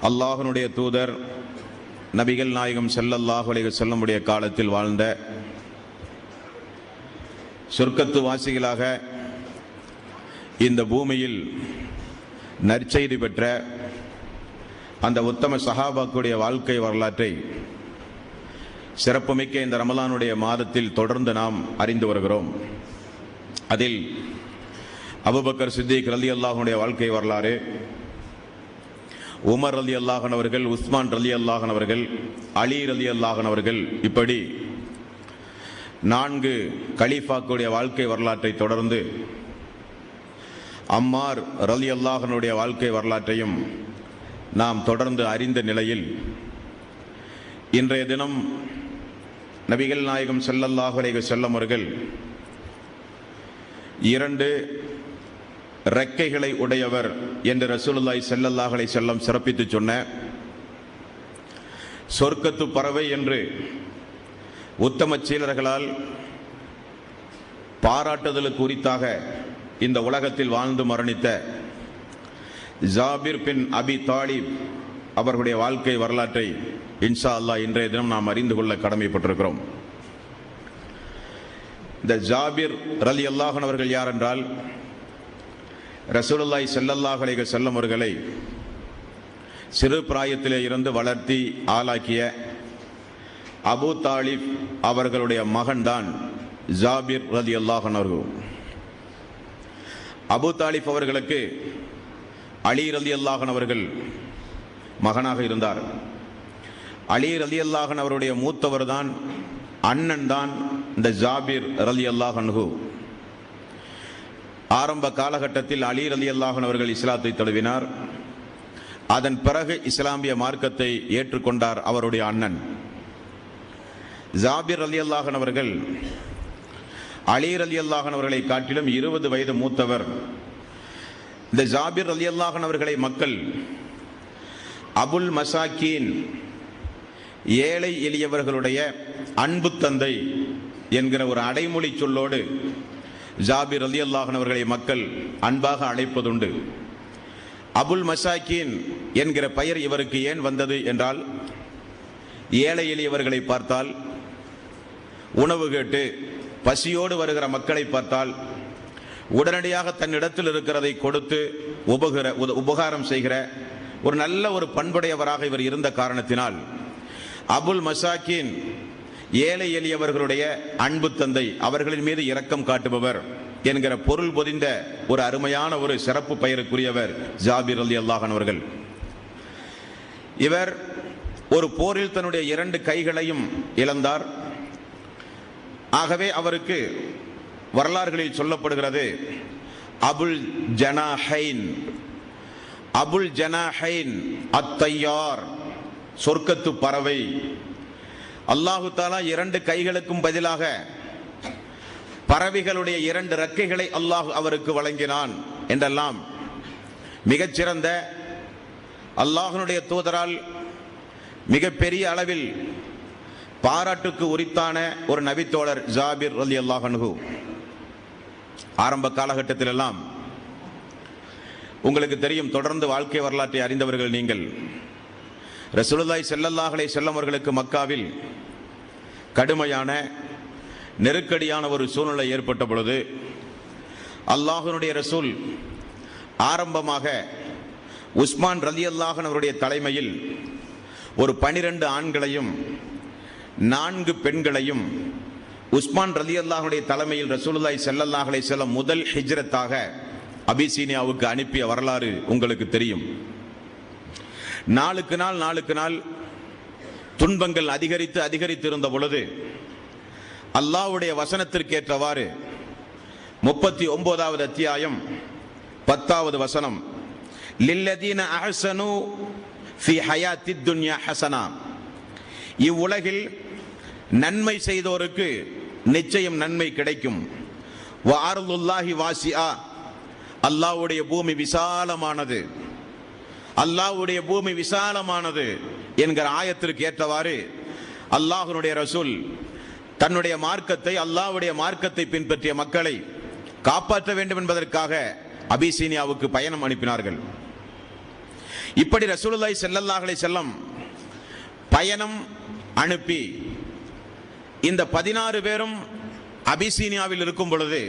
அல்லாஹ்வுடைய தூதர் நபிகள் நாயகம் ஸல்லல்லாஹு அலைஹி வஸல்லம் உடைய காலத்தில் வாழ்ந்த சொர்க்கத்து வாசிகளாக இந்த பூமியில் நற்செய்தி பெற்ற அந்த உத்தம சஹாபாக்களுடைய வாழ்க்கை வரலாற்றை சிறப்புமிக்க இந்த ரமலானுடைய மாதத்தில் தொடர்ந்து நாம் அறிந்து வருகிறோம். அதில் அபூபக்கர் சித்திக் ரலியல்லாஹு அன்ஹுடைய வாழ்க்கை வரலாறு, உமர் ரலியல்லாஹு அன்ஹு அவர்கள், உஸ்மான் ரலியல்லாஹு அன்ஹு அவர்கள், அலி ரலியல்லாஹு அன்ஹு அவர்கள், இப்படி 4 கலீஃபாக்களுடைய வாழ்க்கை வரலாற்றை தொடர்ந்து அம்மார் ரலியல்லாஹு அன்ஹுடைய வாழ்க்கை வரலாற்றையும் நாம் தொடர்ந்து அறிந்த நிலையில் இன்றைய தினம் நபிகள் நாயகம் ஸல்லல்லாஹு அலைஹி வஸல்லம் அவர்கள் 2 ரெக்கைகளை உடையவர் என்று ரசூலுல்லாஹி ஸல்லல்லாஹு அலைஹி வஸல்லம் சிறப்பித்து சொன்ன சொர்க்கத்து பறவை என்று உத்தம சீலர்களால் பாராட்டுதலுக்கு உரித்தாக இந்த உலகத்தில் வாழ்ந்து மரணித்த ஜாபிர் பின் அபி தாலிப் அவர்களுடைய வாழ்க்கை வரலாற்றை இன்ஷா அல்லாஹ் இன்றைய தினம் நாம் அறிந்து கொள்ள கடமைப்பட்டிருக்கிறோம். இந்த ஜாபிர் ரலியல்லாஹு அன்ஹு அவர்கள் யார் என்றால், ரசூலுல்லாஹி ஸல்லல்லாஹு அலைஹி வஸல்லம் அவர்களை சிறு பிராயத்திலே இருந்து வளர்த்தி ஆளாக்கிய அபூ தாலிப் அவர்களுடைய மகன்தான் ஜாபிர் ரலியல்லாஹு அன்ஹு. அபூ தாலிப் அவர்களுக்கு அலி ரலியல்லாஹு அன்ஹு அவர்கள் மகனாக இருந்தார். அலி ரலியல்லாஹு அன்ஹு அவருடைய மூத்தவர் தான், அண்ணன் தான் இந்த ஜாபிர் ரலியல்லாஹு அன்ஹு. ஆரம்ப காலகட்டத்தில் அலி ரலியல்லாஹு அன்ஹு அவர்கள் இஸ்லாத்தை தழுவினார். அதன் பிறகு இஸ்லாமிய மார்க்கத்தை ஏற்றுக்கொண்டார் அவருடைய அண்ணன். ஜாபிர் ரலியல்லாஹு அன்ஹு அவர்கள் அலி ரலியல்லாஹு அன்ஹு அவர்களை காட்டிலும் 20 வயது மூத்தவர். இந்த ஜாபிர் ரலியல்லாஹு அன்ஹு அவர்களை மக்கள் அபுல் மசாக்கீன், ஏழை எளியவர்களுடைய அன்பு தந்தை என்கிற ஒரு அடைமொழி சொல்லோடு ஜாபிர் ரலியல்லாஹு அன்ஹு அவர்களை மக்கள் அன்பாக அழைப்பதுண்டு. அபுல் மசாக்கீன் என்கிற பெயர் இவருக்கு ஏன் வந்தது என்றால், ஏழை எளியவர்களை பார்த்தால், உணவு கேட்டு பசியோடு வருகிற மக்களை பார்த்தால் உடனடியாக தன்னிடத்தில் இருக்கிறதை கொடுத்து உபகாரம் செய்கிற ஒரு நல்ல ஒரு பண்புடையவராக இவர் இருந்த காரணத்தினால் அபுல் மசாக்கீன், ஏழை எளியவர்களுடைய அன்பு தந்தை, அவர்களின் மீது இரக்கம் காட்டுபவர் என்கிற பொருள் பொதிந்த ஒரு அருமையான ஒரு சிறப்பு பெயருக்குரியவர் ஜாபிர் ரலியல்லாஹு அன்ஹு அவர்கள். இவர் ஒரு போரில் தன்னுடைய 2 கைகளையும் இழந்தார். ஆகவே அவருக்கு வரலாறுகளில் சொல்லப்படுகிறது அபுல் ஜனாஹைன், அபுல் ஜனாஹைன் அத்தையார், சொர்க்கத்து பறவை. அல்லாஹு தஆலா 2 கைகளுக்கும் பதிலாக பறவைகளுடைய 2 ரெக்கைகளை அல்லாஹ் அவருக்கு வழங்கினான் என்றெல்லாம் மிகச்சிறந்த அல்லாஹ்வுடைய தூதரால் மிகப்பெரிய அளவில் பாராட்டுக்கு உரித்தான ஒரு நபித்தோழர் ஜாபிர் ரலியல்லாஹு அன்ஹு. ஆரம்ப காலகட்டத்திலெல்லாம் உங்களுக்கு தெரியும், தொடர்ந்து வாழ்க்கை வரலாற்றை அறிந்தவர்கள் நீங்கள், ரசூலுல்லாஹி ஸல்லல்லாஹு அலைஹி வஸல்லம் அவர்களுக்கு மக்காவில் கடுமையான நெருக்கடியான ஒரு சூழ்நிலை ஏற்பட்ட பொழுது அல்லாஹ்வுடைய ரசூல் ஆரம்பமாக உஸ்மான் ரலியல்லாஹு அன்ஹு அவருடைய தலைமையில் ஒரு 12 ஆண்களையும் 4 பெண்களையும் உஸ்மான் ரலியல்லாஹு அன்ஹுடைய தலைமையில் ரசூலுல்லாஹி ஸல்லல்லாஹு அலைஹி வஸல்லம் முதல் ஹிஜ்ரத்தாக அபிசீனியாவுக்கு அனுப்பிய வரலாறு உங்களுக்கு தெரியும். நாளுக்கு நாள் துன்பங்கள் அதிகரித்து இருந்த பொழுது அல்லாஹ்வுடைய வசனத்திற்கேற்றவாறு 39வது அத்தியாயம் 10வது வசனம், லில்லதீன அஹ்ஸனு ஃபி ஹயாத்தித் துன்யா ஹஸனா, இவ்வுலகில் நன்மை செய்தோருக்கு நிச்சயம் நன்மை கிடைக்கும். வ அர்துல்லாஹி வாசிஆ, அல்லாஹ்வுடைய பூமி விசாலமானது, அல்லாஹ்வுடைய பூமி விசாலமானது என்கிற ஆயத்திற்கு ஏற்றவாறு அல்லாஹ்வுடைய ரசூல் தன்னுடைய மார்க்கத்தை, அல்லாஹ்வுடைய மார்க்கத்தை பின்பற்றிய மக்களை காப்பாற்ற வேண்டும் என்பதற்காக அபிசீனியாவுக்கு பயணம் அனுப்பினார்கள். இப்படி ரசூலுல்லாஹி ஸல்லல்லாஹு அலைஹி வஸல்லம் பயணம் அனுப்பி இந்த 16 பேரும் அபிசீனியாவில் இருக்கும் பொழுது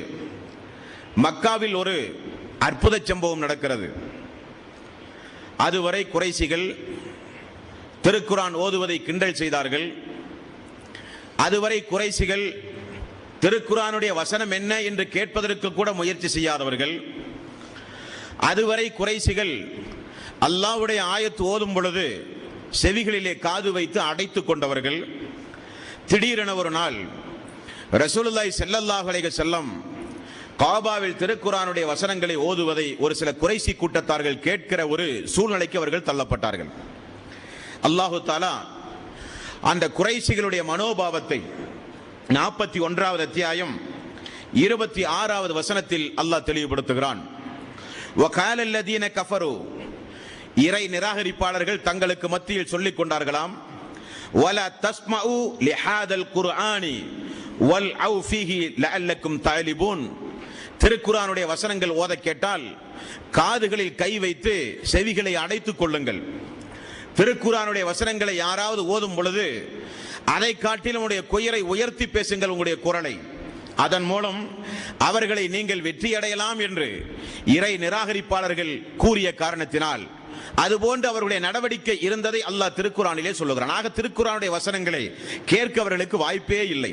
மக்காவில் ஒரு அற்புத சம்பவம் நடக்கிறது. அதுவரை குறைஷிகள் திருக்குர்ஆன் ஓதுவதை கிண்டல் செய்தார்கள். அதுவரை குறைஷிகள் திருக்குர்ஆனுடைய வசனம் என்ன என்று கேட்பதற்கு கூட முயற்சி செய்யாதவர்கள். அதுவரை குறைஷிகள் அல்லாஹ்வுடைய ஆயத்து ஓதும் பொழுது செவிகளிலே காது வைத்து அடைத்துக் கொண்டவர்கள். திடீரென ஒரு நாள் ரசூலுல்லாஹி ஸல்லல்லாஹு அலைஹி வஸல்லம் காபாவில் திருக்குர்ஆனுடைய வசனங்களை ஓதுவதை ஒரு சில குறைஷி கூட்டத்தார்கள் கேட்கிற ஒரு சூழ்நிலைக்கு அவர்கள் தள்ளப்பட்டார்கள். அல்லாஹு தஆலா அந்த குறைஷிகளுடைய மனோபாவத்தை 41வது அத்தியாயம் 26வது வசனத்தில் அல்லாஹ் தெளிவுபடுத்துகிறான். வகால அல்லதீன கஃபரு, இறை நிராகரிப்பாளர்கள் தங்களுக்கு மத்தியில் சொல்லிக் கொண்டார்களாம், வலா தஸ்மஉ லிஹாதல் குர்ஆனி வல்அவு ஃபீஹி லஅல்லக்கும் தஅலிபூன், திருக்குர்ஆனுடைய வசனங்கள் ஓத கேட்டால் காதுகளில் கை வைத்து செவிகளை அடைத்துக் கொள்ளுங்கள். திருக்குர்ஆனுடைய வசனங்களை யாராவது ஓதும் பொழுது அதை காட்டிலும் உங்களுடைய குயரை உயர்த்தி பேசுங்கள், உங்களுடைய குரலை. அதன் மூலம் அவர்களை நீங்கள் வெற்றியடையலாம் என்று இறை நிராகரிப்பாளர்கள் கூறிய காரணத்தினால் அதுபோன்று அவர்களுடைய நடவடிக்கை இருந்ததை அல்லாஹ் திருக்குர்ஆனிலே சொல்லுகிறான். ஆக திருக்குர்ஆனுடைய வசனங்களை கேட்க அவர்களுக்கு வாய்ப்பே இல்லை.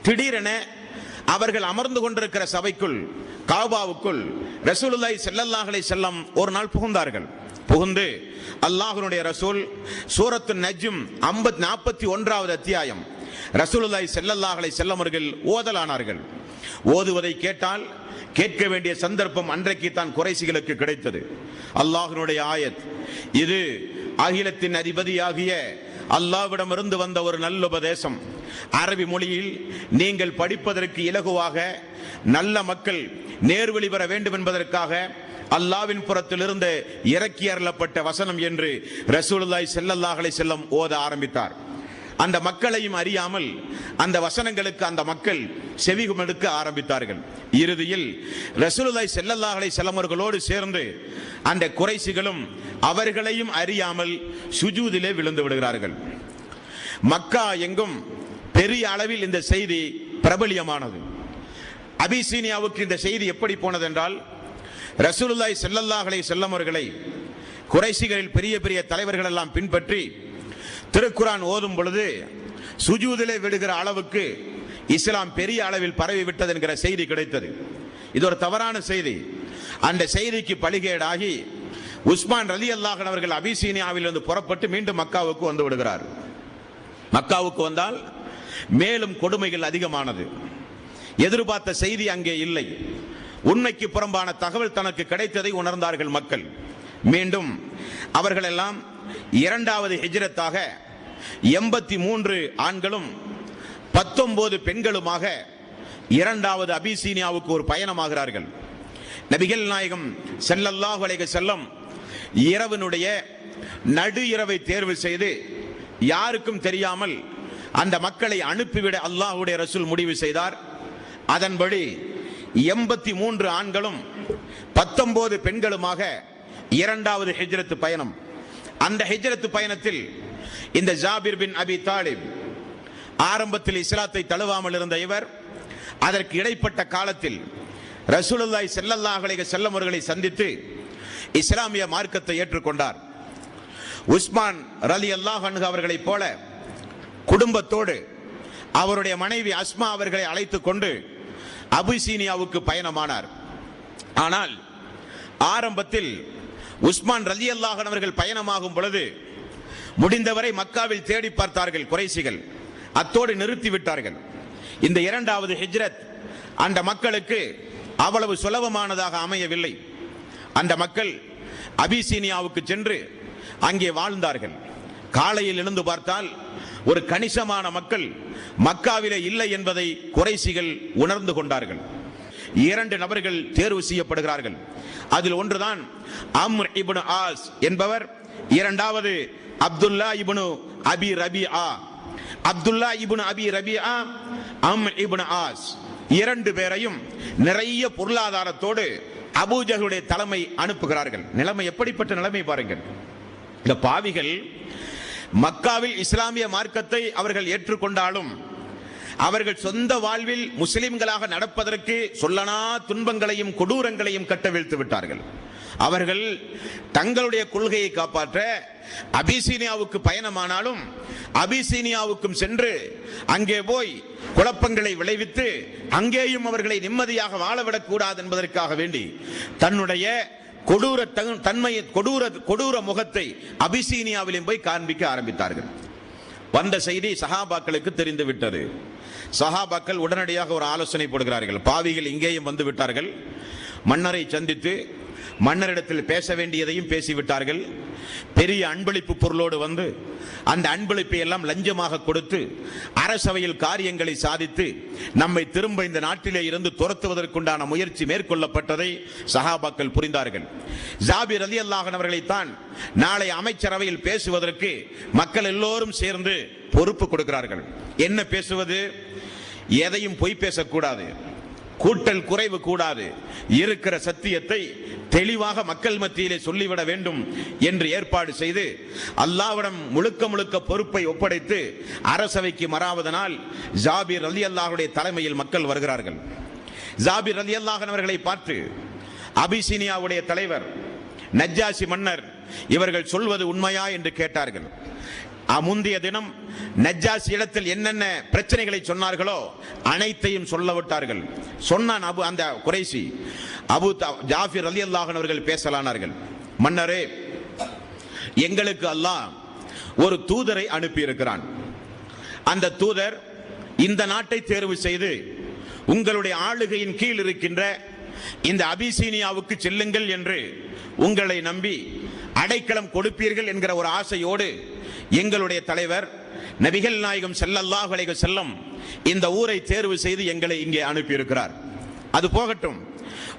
திடீரென அவர்கள் அமர்ந்து கொண்டிருக்கிற சபைக்குள், காபாவுக்குள் ரசூலுல்லாஹி ஸல்லல்லாஹு அலைஹி வஸல்லம் ஒரு நாள் புகுந்தார்கள். புகுந்து அல்லாஹ்வுடைய ரசூல் சூரத்து நஜ்ம் 41வது அத்தியாயம் ரசூலுல்லாஹி ஸல்லல்லாஹு அலைஹி வஸல்லம் அவர்கள் ஓதலானார்கள். ஓதுவதை கேட்டால் கேட்க வேண்டிய சந்தர்ப்பம் அன்றைக்கு தான் குறைஷிகளுக்கு கிடைத்தது. அல்லாஹ்வுடைய ஆயத் இது அகிலத்தின் அதிபதியாகிய அல்லாஹ்விடமிருந்து வந்த ஒரு நல்ல உபதேசம். அரபி மொழியில் நீங்கள் படிப்பதற்கு இலகுவாக நல்ல மக்கள் நேர்வழி பெற வேண்டும் என்பதற்காக அல்லாஹ்வின் புறத்திலிருந்து இறக்கி அருளப்பட்ட வசனம் என்று ரசூலுல்லாஹி ஸல்லல்லாஹு அலைஹி வஸல்லம் ஓத ஆரம்பித்தார். அந்த மக்களையும் அறியாமல் அந்த வசனங்களுக்கு அந்த மக்கள் செவிமடுக்க ஆரம்பித்தார்கள். இறுதியில் ரசூலுல்லாஹி ஸல்லல்லாஹு அலைஹி வஸல்லம் அவர்களோடு சேர்ந்து அந்த குறைஷிகளும் அவர்களையும் அறியாமல் சுஜூதிலே விழுந்து விடுகிறார்கள். மக்கா எங்கும் பெரிய அளவில் இந்த செய்தி பிரபலியமானது. அபிசீனியாவுக்கு இந்த செய்தி எப்படி போனது என்றால், ரசூலுல்லாஹி ஸல்லல்லாஹு அலைஹி வஸல்லம் அவர்களை குறைஷிகளில் பெரிய பெரிய தலைவர்கள் எல்லாம் பின்பற்றி திருக்குர்ஆன் ஓதும் பொழுது சுஜூதிலே விடுகிற அளவுக்கு இஸ்லாம் பெரிய அளவில் பரவி விட்டது என்கிற செய்தி கிடைத்தது. இது ஒரு தவறான செய்தி. அந்த செய்திக்கு பலிகேடாகி உஸ்மான் ரலியல்லாஹு அன்ஹு அவர்கள் அபிசீனியாவில் இருந்து புறப்பட்டு மீண்டும் மக்காவுக்கு வந்து விடுகிறார். மக்காவுக்கு வந்தால் மேலும் கொடுமைகள் அதிகமானது. எதிர்பார்த்த செய்தி அங்கே இல்லை. உண்மைக்கு புறம்பான தகவல் தனக்கு கிடைத்ததை உணர்ந்தார்கள் மக்கள். மீண்டும் அவர்கள் எல்லாம் 2வது ஹிஜ்ரத்தாக 83 ஆண்களும் 19 பெண்களுமாக 2வது அபிசீனியாவுக்கு ஒரு பயணமாகிறார்கள். நபிகள் நாயகம் ஸல்லல்லாஹு அலைஹி வஸல்லம் இரவினுடைய நடு இரவை தேர்வு செய்து யாருக்கும் தெரியாமல் அந்த மக்களை அனுப்பிவிட அல்லாஹ்வுடைய ரசூல் முடிவு செய்தார். அதன்படி 83 ஆண்களும் 19 பெண்களுமாக 2வது ஹிஜ்ரத் பயணம். அந்த ஹிஜ்ரத் பயணத்தில் இந்த ஜாபிர் பின் அபி தாலிப் ஆரம்பத்தில் இஸ்லாத்தை தழுவாமல் இருந்த இவர் அதற்கு இடைப்பட்ட காலத்தில் ரசூலுல்லாஹி ஸல்லல்லாஹு அலைஹி வஸல்லம் அவர்களை சந்தித்து இஸ்லாமிய மார்க்கத்தை ஏற்றுக்கொண்டார். உஸ்மான் ரலியல்லாஹு அன்ஹு அவர்களைப் போல குடும்பத்தோடு அவருடைய மனைவி அஸ்மா அவர்களை அழைத்துக் கொண்டு அபிசீனியாவுக்கு பயணமானார். ஆனால் ஆரம்பத்தில் உஸ்மான் ரலியல்லாஹு அன்ஹு அவர்கள் பயணமாகும் பொழுது முடிந்தவரை மக்காவில் தேடி பார்த்தார்கள் குறைஷிகள். அத்தோடு நிறுத்திவிட்டார்கள். இந்த 2வது ஹிஜ்ரத் அந்த மக்களுக்கு அவ்வளவு சுலபமானதாக அமையவில்லை. அந்த மக்கள் அபிசீனியாவுக்கு சென்று அங்கே வாழ்ந்தார்கள். காலையில் எழுந்து பார்த்தால் ஒரு கணிசமான மக்கள் மக்காவிலே இல்லை என்பதை குறைஷிகள் உணர்ந்து கொண்டார்கள். 2 நபர்கள் தேர்வு செய்யப்படுகிறார்கள். அதில் ஒன்றுதான் அம்ர் இப்னு ஆஸ் என்பவர், 2வது அப்துல்லா இப்னு அபி ரபிஆ. அப்துல்லா இப்னு அபி ரபிஆ, அம்ர் இப்னு ஆஸ் 2 பேரையும் நிறைய பொருளாதாரத்தோடு அபூஜஹலுடைய தலைமை அனுப்புகிறார்கள். நிலைமை எப்படிப்பட்ட நிலைமை பாருங்கள். இந்த பாவிகள் மக்காவில் இஸ்லாமிய மார்க்கத்தை அவர்கள் ஏற்றுக்கொண்டாலும் அவர்கள் சொந்த வாழ்வில் முஸ்லிம்களாக நடப்பதற்கு சொல்லனா துன்பங்களையும் கொடூரங்களையும் கட்டவிழ்த்து விட்டார்கள். அவர்கள் தங்களுடைய கொள்கையை காப்பாற்ற அபிசீனியாவுக்கு பயணமானாலும் அபிசீனியாவுக்கும் சென்று அங்கே போய் குழப்பங்களை விளைவித்து அங்கேயும் அவர்களை நிம்மதியாக வாழவிடக் கூடாது என்பதற்காக வேண்டி தன்னுடைய கொடூர முகத்தை அபிசீனியாவிலும் போய் காண்பிக்க ஆரம்பித்தார்கள். வந்த செய்தி சஹாபாக்களுக்கு தெரிந்து விட்டது. சஹாபாக்கள் உடனடியாக ஒரு ஆலோசனை போடுகிறார்கள். பாவிகள் இங்கேயும் வந்து விட்டார்கள், மன்னரை சந்தித்து மன்னரிடத்தில் பேச வேண்டியதையும் பேசிவிட்டார்கள். பெரிய அன்பளிப்பு பொருளோடு வந்து அந்த அன்பளிப்பை எல்லாம் லஞ்சமாக கொடுத்து அரசவையில் காரியங்களை சாதித்து நம்மை திரும்ப இந்த நாட்டிலே இருந்து துரத்துவதற்குண்டான முயற்சி மேற்கொள்ளப்பட்டதை சஹாபாக்கள் புரிந்தார்கள். ஜாபிர் ரலியல்லாஹு அன்ஹு அவர்களைத்தான் நாளை அமைச்சரவையில் பேசுவதற்கு மக்கள் எல்லோரும் சேர்ந்து பொறுப்பு கொடுக்கிறார்கள். என்ன பேசுவது? எதையும் பொய் பேசக்கூடாது, கூட்டல் குறைவு கூடாது, இருக்கிற சத்தியத்தை தெளிவாக மக்கள் மத்தியிலே சொல்லிவிட வேண்டும் என்று ஏற்பாடு செய்து அல்லாஹ்விடம் முழுக்க பொறுப்பை ஒப்படைத்து அரசவைக்கு மறாவது நாள் ஜாபிர் ரலியல்லாஹுடைய தலைமையில் மக்கள் வருகிறார்கள். ஜாபிர் ரலியல்லாஹு அவர்களை பார்த்து அபிசீனியாவுடைய தலைவர் நஜ்ஜாசி மன்னர் இவர்கள் சொல்வது உண்மையா என்று கேட்டார்கள். முந்தைய தினம் நஜ்ஜாசி இடத்தில் என்னென்ன பிரச்சனைகளை சொன்னார்களோ அனைத்தையும் சொல்ல விட்டார்கள். சொன்னான் அந்த குறைசி அபு ஜாஃபிர் ரலியல்லாஹு அன்ஹு அவர்கள் பேசலானார்கள். மன்னரே, எங்களுக்கு அல்லாஹ் ஒரு தூதரை அனுப்பி இருக்கிறான். அந்த தூதர் இந்த நாட்டை தேர்வு செய்து உங்களுடைய ஆளுகையின் கீழ் இருக்கின்ற இந்த அபிசீனியாவுக்கு செல்லுங்கள் என்று உங்களை நம்பி அடைக்கலம் கொடுப்பீர்கள் என்கிற ஒரு ஆசையோடு எங்களுடைய தலைவர் நபிகள் நாயகம் ஸல்லல்லாஹு அலைஹி வஸல்லம் இந்த ஊரை தேர்வு செய்து எங்களை இங்கே அனுப்பியிருக்கிறார். அது போகட்டும்,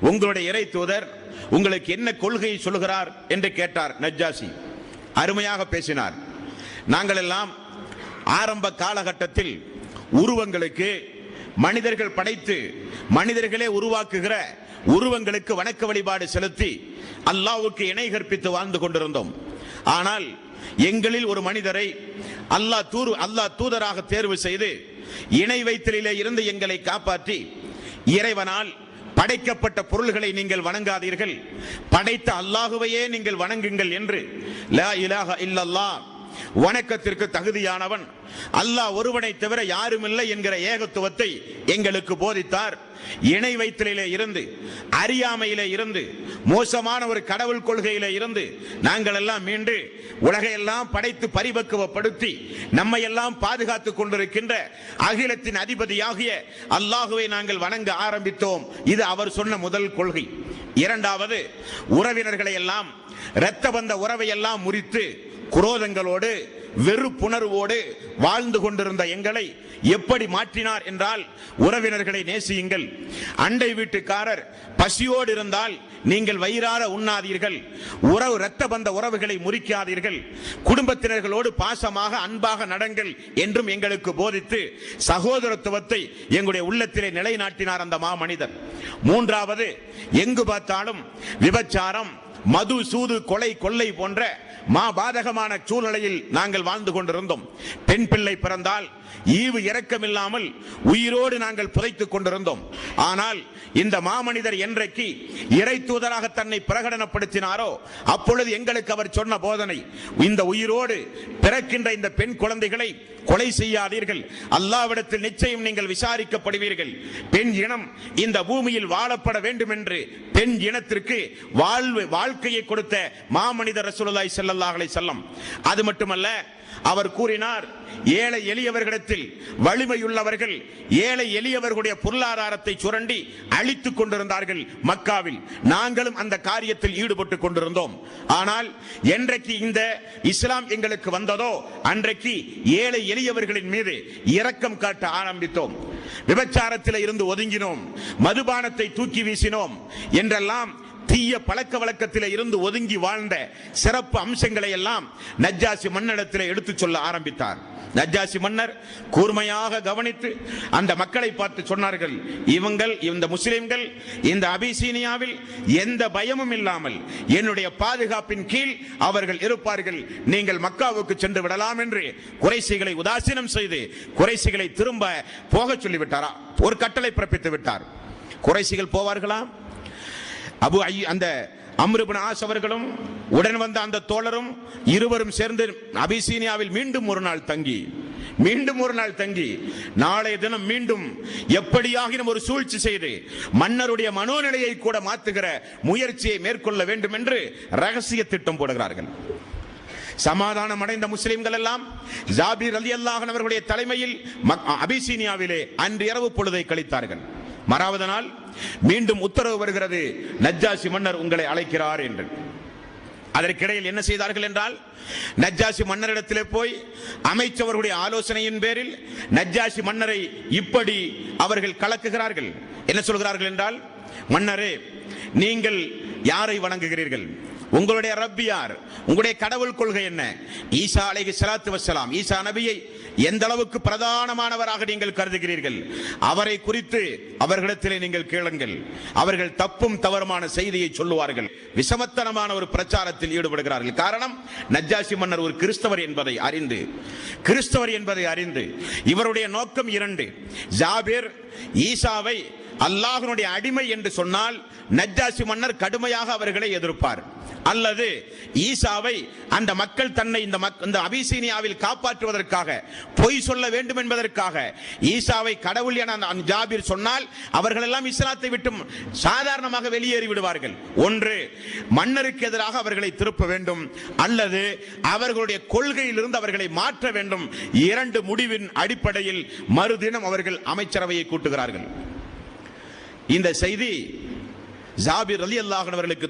உங்களுடைய இறை தூதர் உங்களுக்கு என்ன கொள்கையை சொல்கிறார் என்று கேட்டார் நஜ்ஜாசி. அருமையாக பேசினார். நாங்கள் எல்லாம் ஆரம்ப காலகட்டத்தில் உருவங்களுக்கு மனிதர்கள் படைத்து மனிதர்களே உருவாக்குகிற உருவங்களுக்கு வணக்க வழிபாடு செலுத்தி அல்லாஹ்வுக்கு இணை கற்பித்து வாழ்ந்து கொண்டிருந்தோம். ஆனால் எங்களில் ஒரு மனிதரை அல்லாஹ் தூதராக தேர்வு செய்து இணை வைத்தலிலே இருந்து எங்களை காப்பாற்றி இறைவனால் படைக்கப்பட்ட பொருள்களை நீங்கள் வணங்காதீர்கள், படைத்த அல்லாஹுவையே நீங்கள் வணங்குங்கள் என்று லா இலாஹ இல்லல்லாஹ் வணக்கத்திற்கு தகுதியானவன் அல்லாஹ் ஒருவனை தவிர யாரும் இல்லை என்கிற ஏகத்துவத்தை எங்களுக்கு போதித்தார். இணை வைத்தலிலே இருந்து, அறியாமையிலே இருந்து, மோசமான ஒரு கடவுள் கொள்கையிலே இருந்து நாங்கள் எல்லாம் மீண்டு உலகையெல்லாம் படைத்து பரிபக்குவப்படுத்தி நம்மை எல்லாம் பாதுகாத்துக் கொண்டிருக்கின்ற அகிலத்தின் அதிபதியாகிய அல்லாஹுவை நாங்கள் வணங்க ஆரம்பித்தோம். இது அவர் சொன்ன முதல் கொள்கை. இரண்டாவது, உறவினர்களை எல்லாம் இரத்த பந்த உறவை எல்லாம் முறித்து குரோதங்களோடு வெறுப்புணர்வோடு வாழ்ந்து கொண்டிருந்த எங்களை எப்படி மாற்றினார் என்றால், உறவினர்களை நேசியுங்கள், அண்டை வீட்டுக்காரர் பசியோடு இருந்தால் நீங்கள் வயிறார உண்ணாதீர்கள், இரத்த பந்த உறவுகளை முறிக்காதீர்கள், குடும்பத்தினர்களோடு பாசமாக அன்பாக நடங்கள் என்றும் எங்களுக்கு போதித்து சகோதரத்துவத்தை எங்களுடைய உள்ளத்திலே நிலைநாட்டினார் அந்த மாமனிதர். மூன்றாவது, எங்கு பார்த்தாலும் விபச்சாரம், மது, சூது, கொலை, கொள்ளை போன்ற பாதகமான சூழ்நிலையில் நாங்கள் வாழ்ந்து கொண்டிருந்தோம். பெண் பிள்ளை பிறந்தால் ஈவு இரக்கமில்லாமல் உயிரோடு நாங்கள் புதைத்துக் கொண்டிருந்தோம். ஆனால் இந்த மாமனிதர் என்றைக்கு இறை தூதராக தன்னை பிரகடனப்படுத்தினாரோ அப்பொழுது எங்களுக்கு அவர் சொன்ன போதனை, இந்த உயிரோடு பிறக்கின்ற இந்த பெண் குழந்தைகளை கொலை செய்யாதீர்கள், அல்லாஹ்விடத்தில் நிச்சயம் நீங்கள் விசாரிக்கப்படுவீர்கள், பெண் இனம் இந்த பூமியில் வாழப்பட வேண்டும் என்று பெண் இனத்திற்கு வாழ்க்கையை கொடுத்த மாமனிதர் ரசூலுல்லாஹி ஸல்லல்லாஹு அலைஹி வஸல்லம். அது மட்டுமல்ல, அவர் கூறினார், ஏழை எளியவர்களிடத்தில் வலிமையுள்ளவர்கள் ஏழை எளியவர்களுடைய பொருளாதாரத்தை சுரண்டி அழித்துக் கொண்டிருந்தார்கள் மக்காவில். நாங்களும் அந்த காரியத்தில் ஈடுபட்டுக் கொண்டிருந்தோம். ஆனால் என்றைக்கு இந்த இஸ்லாம் எங்களுக்கு வந்ததோ அன்றைக்கு ஏழை எளியவர்களின் மீது இரக்கம் காட்ட ஆரம்பித்தோம். விபச்சாரத்தில் இருந்து ஒதுங்கினோம், மதுபானத்தை தூக்கி வீசினோம் என்றெல்லாம் தீய பழக்க வழக்கத்தில் இருந்து ஒதுங்கி வாழ்ந்த சிறப்பு அம்சங்களை எல்லாம் நஜ்ஜாசி மன்னரிடத்தில் எடுத்து சொல்ல ஆரம்பித்தார். நஜ்ஜாசி மன்னர் கூர்மையாக கவனித்து அந்த மக்களை பார்த்து சொன்னார்கள், இந்த முஸ்லிம்கள் இந்த அபிசீனியாவில் எந்த பயமும் இல்லாமல் என்னுடைய பாதுகாப்பின் கீழ் அவர்கள் இருப்பார்கள், நீங்கள் மக்காவுக்கு சென்று விடலாம் என்று குறைஷிகளை உதாசீனம் செய்து குறைஷிகளை திரும்ப போக சொல்லிவிட்டாரா, ஒரு கட்டளை பிறப்பித்து விட்டார். குறைஷிகள் போவார்களா? அந்த அம்ர் இப்னு ஆஸ் அவர்களும் உடன் வந்த அந்த தோழரும் இருவரும் சேர்ந்து அபிசீனியாவில் மீண்டும் ஒரு நாள் தங்கி நாளைய தினம் மீண்டும் எப்படியாகினும் ஒரு சூழ்ச்சி செய்து மன்னருடைய மனோநிலையை கூட மாற்றுகிற முயற்சியை மேற்கொள்ள வேண்டும் என்று ரகசிய திட்டம் போடுகிறார்கள். சமாதானம் அடைந்த முஸ்லிம்கள் எல்லாம் ஜாபிர் ரலியல்லாஹு அன்ஹு அவர்களுடைய தலைமையில் அபிசீனியாவிலே அன்று இரவு பொழுதை கழித்தார்கள். மறாவது நாள் மீண்டும் உத்தரவு வருகிறது, நஜ்ஜாசி மன்னர் உங்களை அழைக்கிறார் என்று. அதற்கிடையில் என்ன செய்தார்கள் என்றால், நஜ்ஜாசி மன்னரிடத்திலே போய் அமைச்சவர்களுடைய ஆலோசனையின் பேரில் நஜ்ஜாசி மன்னரை இப்படி அவர்கள் கலக்குகிறார்கள். என்ன சொல்கிறார்கள் என்றால், மன்னரே, நீங்கள் யாரை வணங்குகிறீர்கள்? உங்களுடைய ரப் யார்? உங்களுடைய கடவுள் கொள்கை என்ன? ஈசா அலைஹிஸ்ஸலாத்து வஸ்ஸலாம், ஈசா நபியை எந்த அளவுக்கு பிரதானமானவராக நீங்கள் கருதுகிறீர்கள்? அவரை குறித்து அவர்களிடத்திலே நீங்கள் கேளுங்கள். அவர்கள் தப்பும் தவறுமான செய்தியை சொல்லுவார்கள். விஷமத்தனமான ஒரு பிரச்சாரத்தில் ஈடுபடுகிறார்கள். காரணம், நஜ்ஜாசி மன்னர் ஒரு கிறிஸ்தவர் என்பதை அறிந்து இவருடைய நோக்கம் இரண்டு. ஜாபிர் ஈசாவை அல்லாஹ்வுடைய அடிமை என்று சொன்னால் நஜ்ஜாசி மன்னர் கடுமையாக அவர்களை எதிர்ப்பார். அல்லது ஈசாவை அந்த மக்கள் தன்னை இந்த அபிசீனியாவில் காப்பாற்றுவதற்காக பொய் சொல்ல வேண்டும் என்பதற்காக ஈசாவை கடவுள் என ஜாபிர் சொன்னால் அவர்கள் எல்லாம் இஸ்லாத்தை விட்டு சாதாரணமாக வெளியேறி விடுவார்கள். ஒன்று, மன்னருக்கு எதிராக அவர்களை திருப்ப வேண்டும், அல்லது அவர்களுடைய கொள்கையிலிருந்து அவர்களை மாற்ற வேண்டும். இரண்டு முடிவின் அடிப்படையில் மறுதினம் அவர்கள் அமைச்சரவையை கூட்டுகிறார்கள். இந்த செய்தி ஜாபிர் ரலியல்லாஹு அன்ஹு அவர்களுக்கு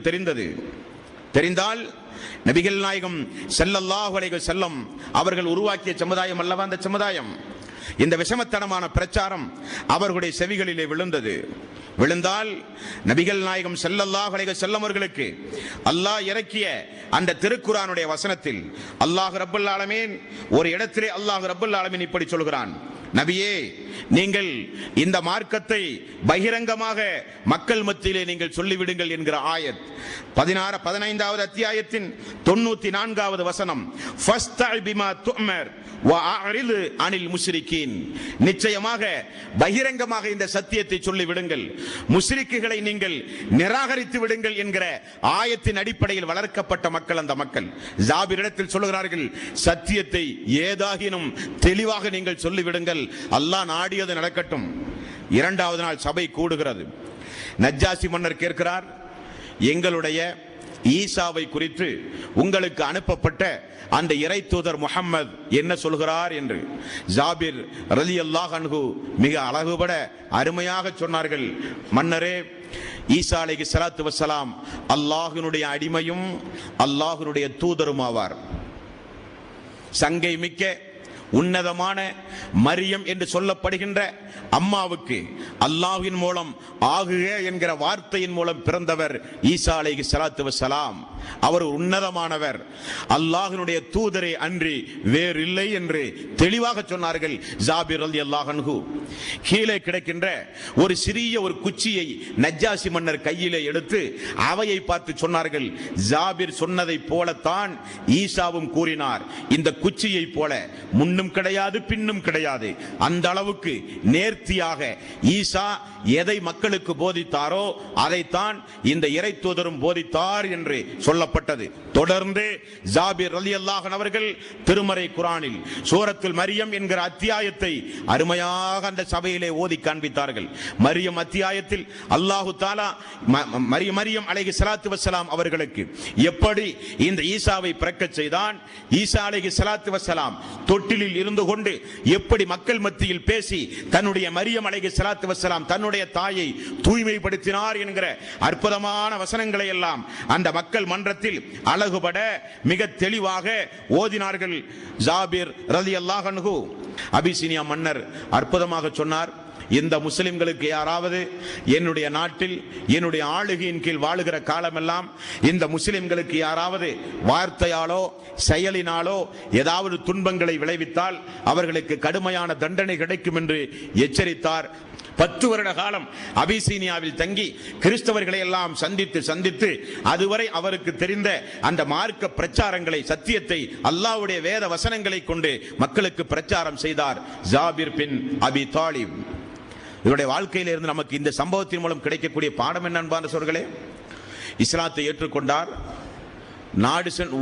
தெரிந்தால் நபிகள் நாயகம் ஸல்லல்லாஹு அலைஹி வஸல்லம் அவர்கள் உருவாக்கிய சமுதாயம் அல்லவா அந்த சமுதாயம். இந்த விஷமத்தனமான பிரச்சாரம் அவர்களுடைய செவிகளிலே விழுந்தால் நபிகள் நாயகம் ஸல்லல்லாஹு அலைஹி வஸல்லம் அவர்களுக்கு அல்லாஹ் இறக்கிய அந்த திருக்குர்ஆனுடைய வசனத்தில் அல்லாஹ் ரப்பல் ஆலமீன் ஒரு இடத்திலே அல்லாஹ் ரப்பல் ஆலமீன் இப்படி சொல்கிறான், நபியே, நீங்கள் இந்த மார்க்கத்தை பகிரங்கமாக மக்கள் மத்தியிலே நீங்கள் சொல்லிவிடுங்கள் என்கிற ஆயத் 15வது அத்தியாயத்தின் 94வது வசனம். ஃபஸ்தஇ பிமா துஅமர் வஅரிது அனில் முஷ்ரிகீன். நிச்சயமாக பகிரங்கமாக இந்த சத்தியத்தை சொல்லிவிடுங்கள், முஷ்ரிக்குகளை நீங்கள் நிராகரித்து விடுங்கள் என்கிற ஆயத்தின் அடிப்படையில் வளர்க்கப்பட்ட மக்கள் அந்த மக்கள். ஜாபிரிடத்தில் சொல்லுகிறார்கள், சத்தியத்தை ஏதாகினும் தெளிவாக நீங்கள் சொல்லிவிடுங்கள், அல்லாஹ் நாடியது நடக்கட்டும். இரண்டாவது நாள் சபை கூடுகிறது. நஜ்ஜாசி மன்னர் கேட்கிறார், எங்களுடைய ஈசாவை குறித்து உங்களுக்கு அனுப்பப்பட்ட அந்த இறை தூதர் முஹம்மது என்ன சொல்கிறார் என்று. ஜாபிர் ரலியல்லாஹு அன்ஹு மிக அழகுபட அருமையாக சொன்னார்கள், மன்னரே, ஈசா அலைஹிஸ்ஸலாத்து வஸ்ஸலாம் அல்லாஹ்வினுடைய அடிமையும் அல்லாஹ்வினுடைய தூதரும் ஆவார். சங்கை மிக்க உன்னதமான மரியம் என்று சொல்லப்படுகின்ற அம்மாவுக்கு அல்லாஹ்வின் மூலம் ஆகுக என்கிற வார்த்தையின் மூலம் பிறந்தவர் ஈசா அலைஹிஸ்ஸலாத்து வஸ்ஸலாம். அவர் உன்னதமானவர், அல்லாஹ்வினுடைய தூதரே அன்றி வேறு இல்லை என்று தெளிவாக சொன்னார்கள் ஜாபிர் ரலியல்லாஹு அன்ஹு. கீழே கிடக்கின்ற ஒரு சிறிய ஒரு குச்சியை நஜ்ஜாசி மன்னர் கையிலே எடுத்து அவையை பார்த்து சொன்னார்கள், ஜாபிர் சொன்னதை போலத்தான் ஈசாவும் கூறினார். இந்த குச்சியை போல முன்னும் கிடையாது பின்னும் கிடையாது. அந்த அளவுக்கு நேர்த்தியாக ஈசா எதை மக்களுக்கு போதித்தாரோ அதைத்தான் இந்த இறை தூதரும் போதித்தார் என்று சொல்லப்பட்டது. தொடர்ந்து ஜாபிர் ரலியல்லாஹு அன்ஹு அவர்கள் திருமறை குர்ஆனில் சூரத்துல் மரியம் என்கிற அத்தியாயத்தை அருமையாக அந்த சபையிலே ஓதி காண்பித்தார்கள். மரியம் அத்தியாயத்தில் அல்லாஹு தஆலா மரியம் அலைஹிஸ்ஸலாத்து வஸ்ஸலாம் அவர்களுக்கு எப்படி இந்த ஈசாவை பிறக்கச் செய்தான், ஈசா அலைஹிஸ்ஸலாத்து வஸ்ஸலாம் தொட்டிலில் இருந்து கொண்டு எப்படி மக்கள் மத்தியில் பேசி தன்னுடைய மரியம் அலைஹிஸ்ஸலாத்து வஸ்ஸலாம் தன்னுடைய தாயை தூய்மைப்படுத்தினார் என்கிற அற்புதமான வசனங்களை எல்லாம் அந்த மக்கள் மன்றத்தில் அழகுபட மிக தெளிவாக ஓதினார்கள் ஜாபிர் ரலியல்லாஹு அன்ஹு. அபிசீனியா மன்னர் அற்புதமாக சொன்னார், இந்த முஸ்லிம்களுக்கு யாராவது என்னுடைய நாட்டில் என்னுடைய ஆளுகையின் கீழ் வாழுகிற காலமெல்லாம் இந்த முஸ்லிம்களுக்கு யாராவது வார்த்தையாலோ செயலினாலோ ஏதாவது துன்பங்களை விளைவித்தால் அவர்களுக்கு கடுமையான தண்டனை கிடைக்கும் என்று எச்சரித்தார். 10 வருட காலம் அபிசீனியாவில் தங்கி கிறிஸ்தவர்களை எல்லாம் சந்தித்து அதுவரை அவருக்கு தெரிந்த அந்த மார்க்க பிரச்சாரங்களை, சத்தியத்தை, அல்லாஹ்வுடைய வேத வசனங்களை கொண்டு மக்களுக்கு பிரச்சாரம் செய்தார் ஜாபிர் பின் அபி தாலிப். இவருடைய வாழ்க்கையில இருந்து நமக்கு இந்த சம்பவத்தின் மூலம் கிடைக்கக்கூடிய பாடம் என்ன அன்பான சகோதரர்களே? இஸ்லாத்தை ஏற்றுக்கொண்டார்,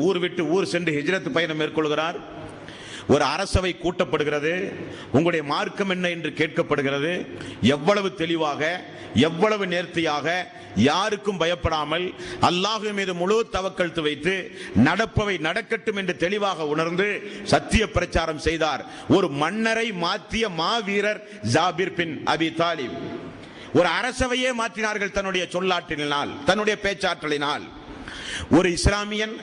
ஊர் விட்டு ஊர் சென்று ஹிஜ்ரத் பயணம் மேற்கொள்கிறார். ஒரு அரசவை கூட்டப்படுகிறது, உங்களுடைய மார்க்கம் என்ன என்று கேட்கப்படுகிறது. எவ்வளவு தெளிவாக, எவ்வளவு நேர்த்தியாக, யாருக்கும் பயப்படாமல் அல்லாஹ் மீது முழு தவக்கல்து வைத்து நடப்பவை நடக்கட்டும் என்று தெளிவாக உணர்ந்து சத்திய பிரச்சாரம் செய்தார். ஒரு மன்னரை மாற்றிய மாவீரர் ஜாபிர் பின் அபி தாலிப். ஒரு அரசவையே மாற்றினார்கள் தன்னுடைய சொல்லாற்றினால், தன்னுடைய பேச்சாற்றலினால். ஒரு இஸ்லாமியன்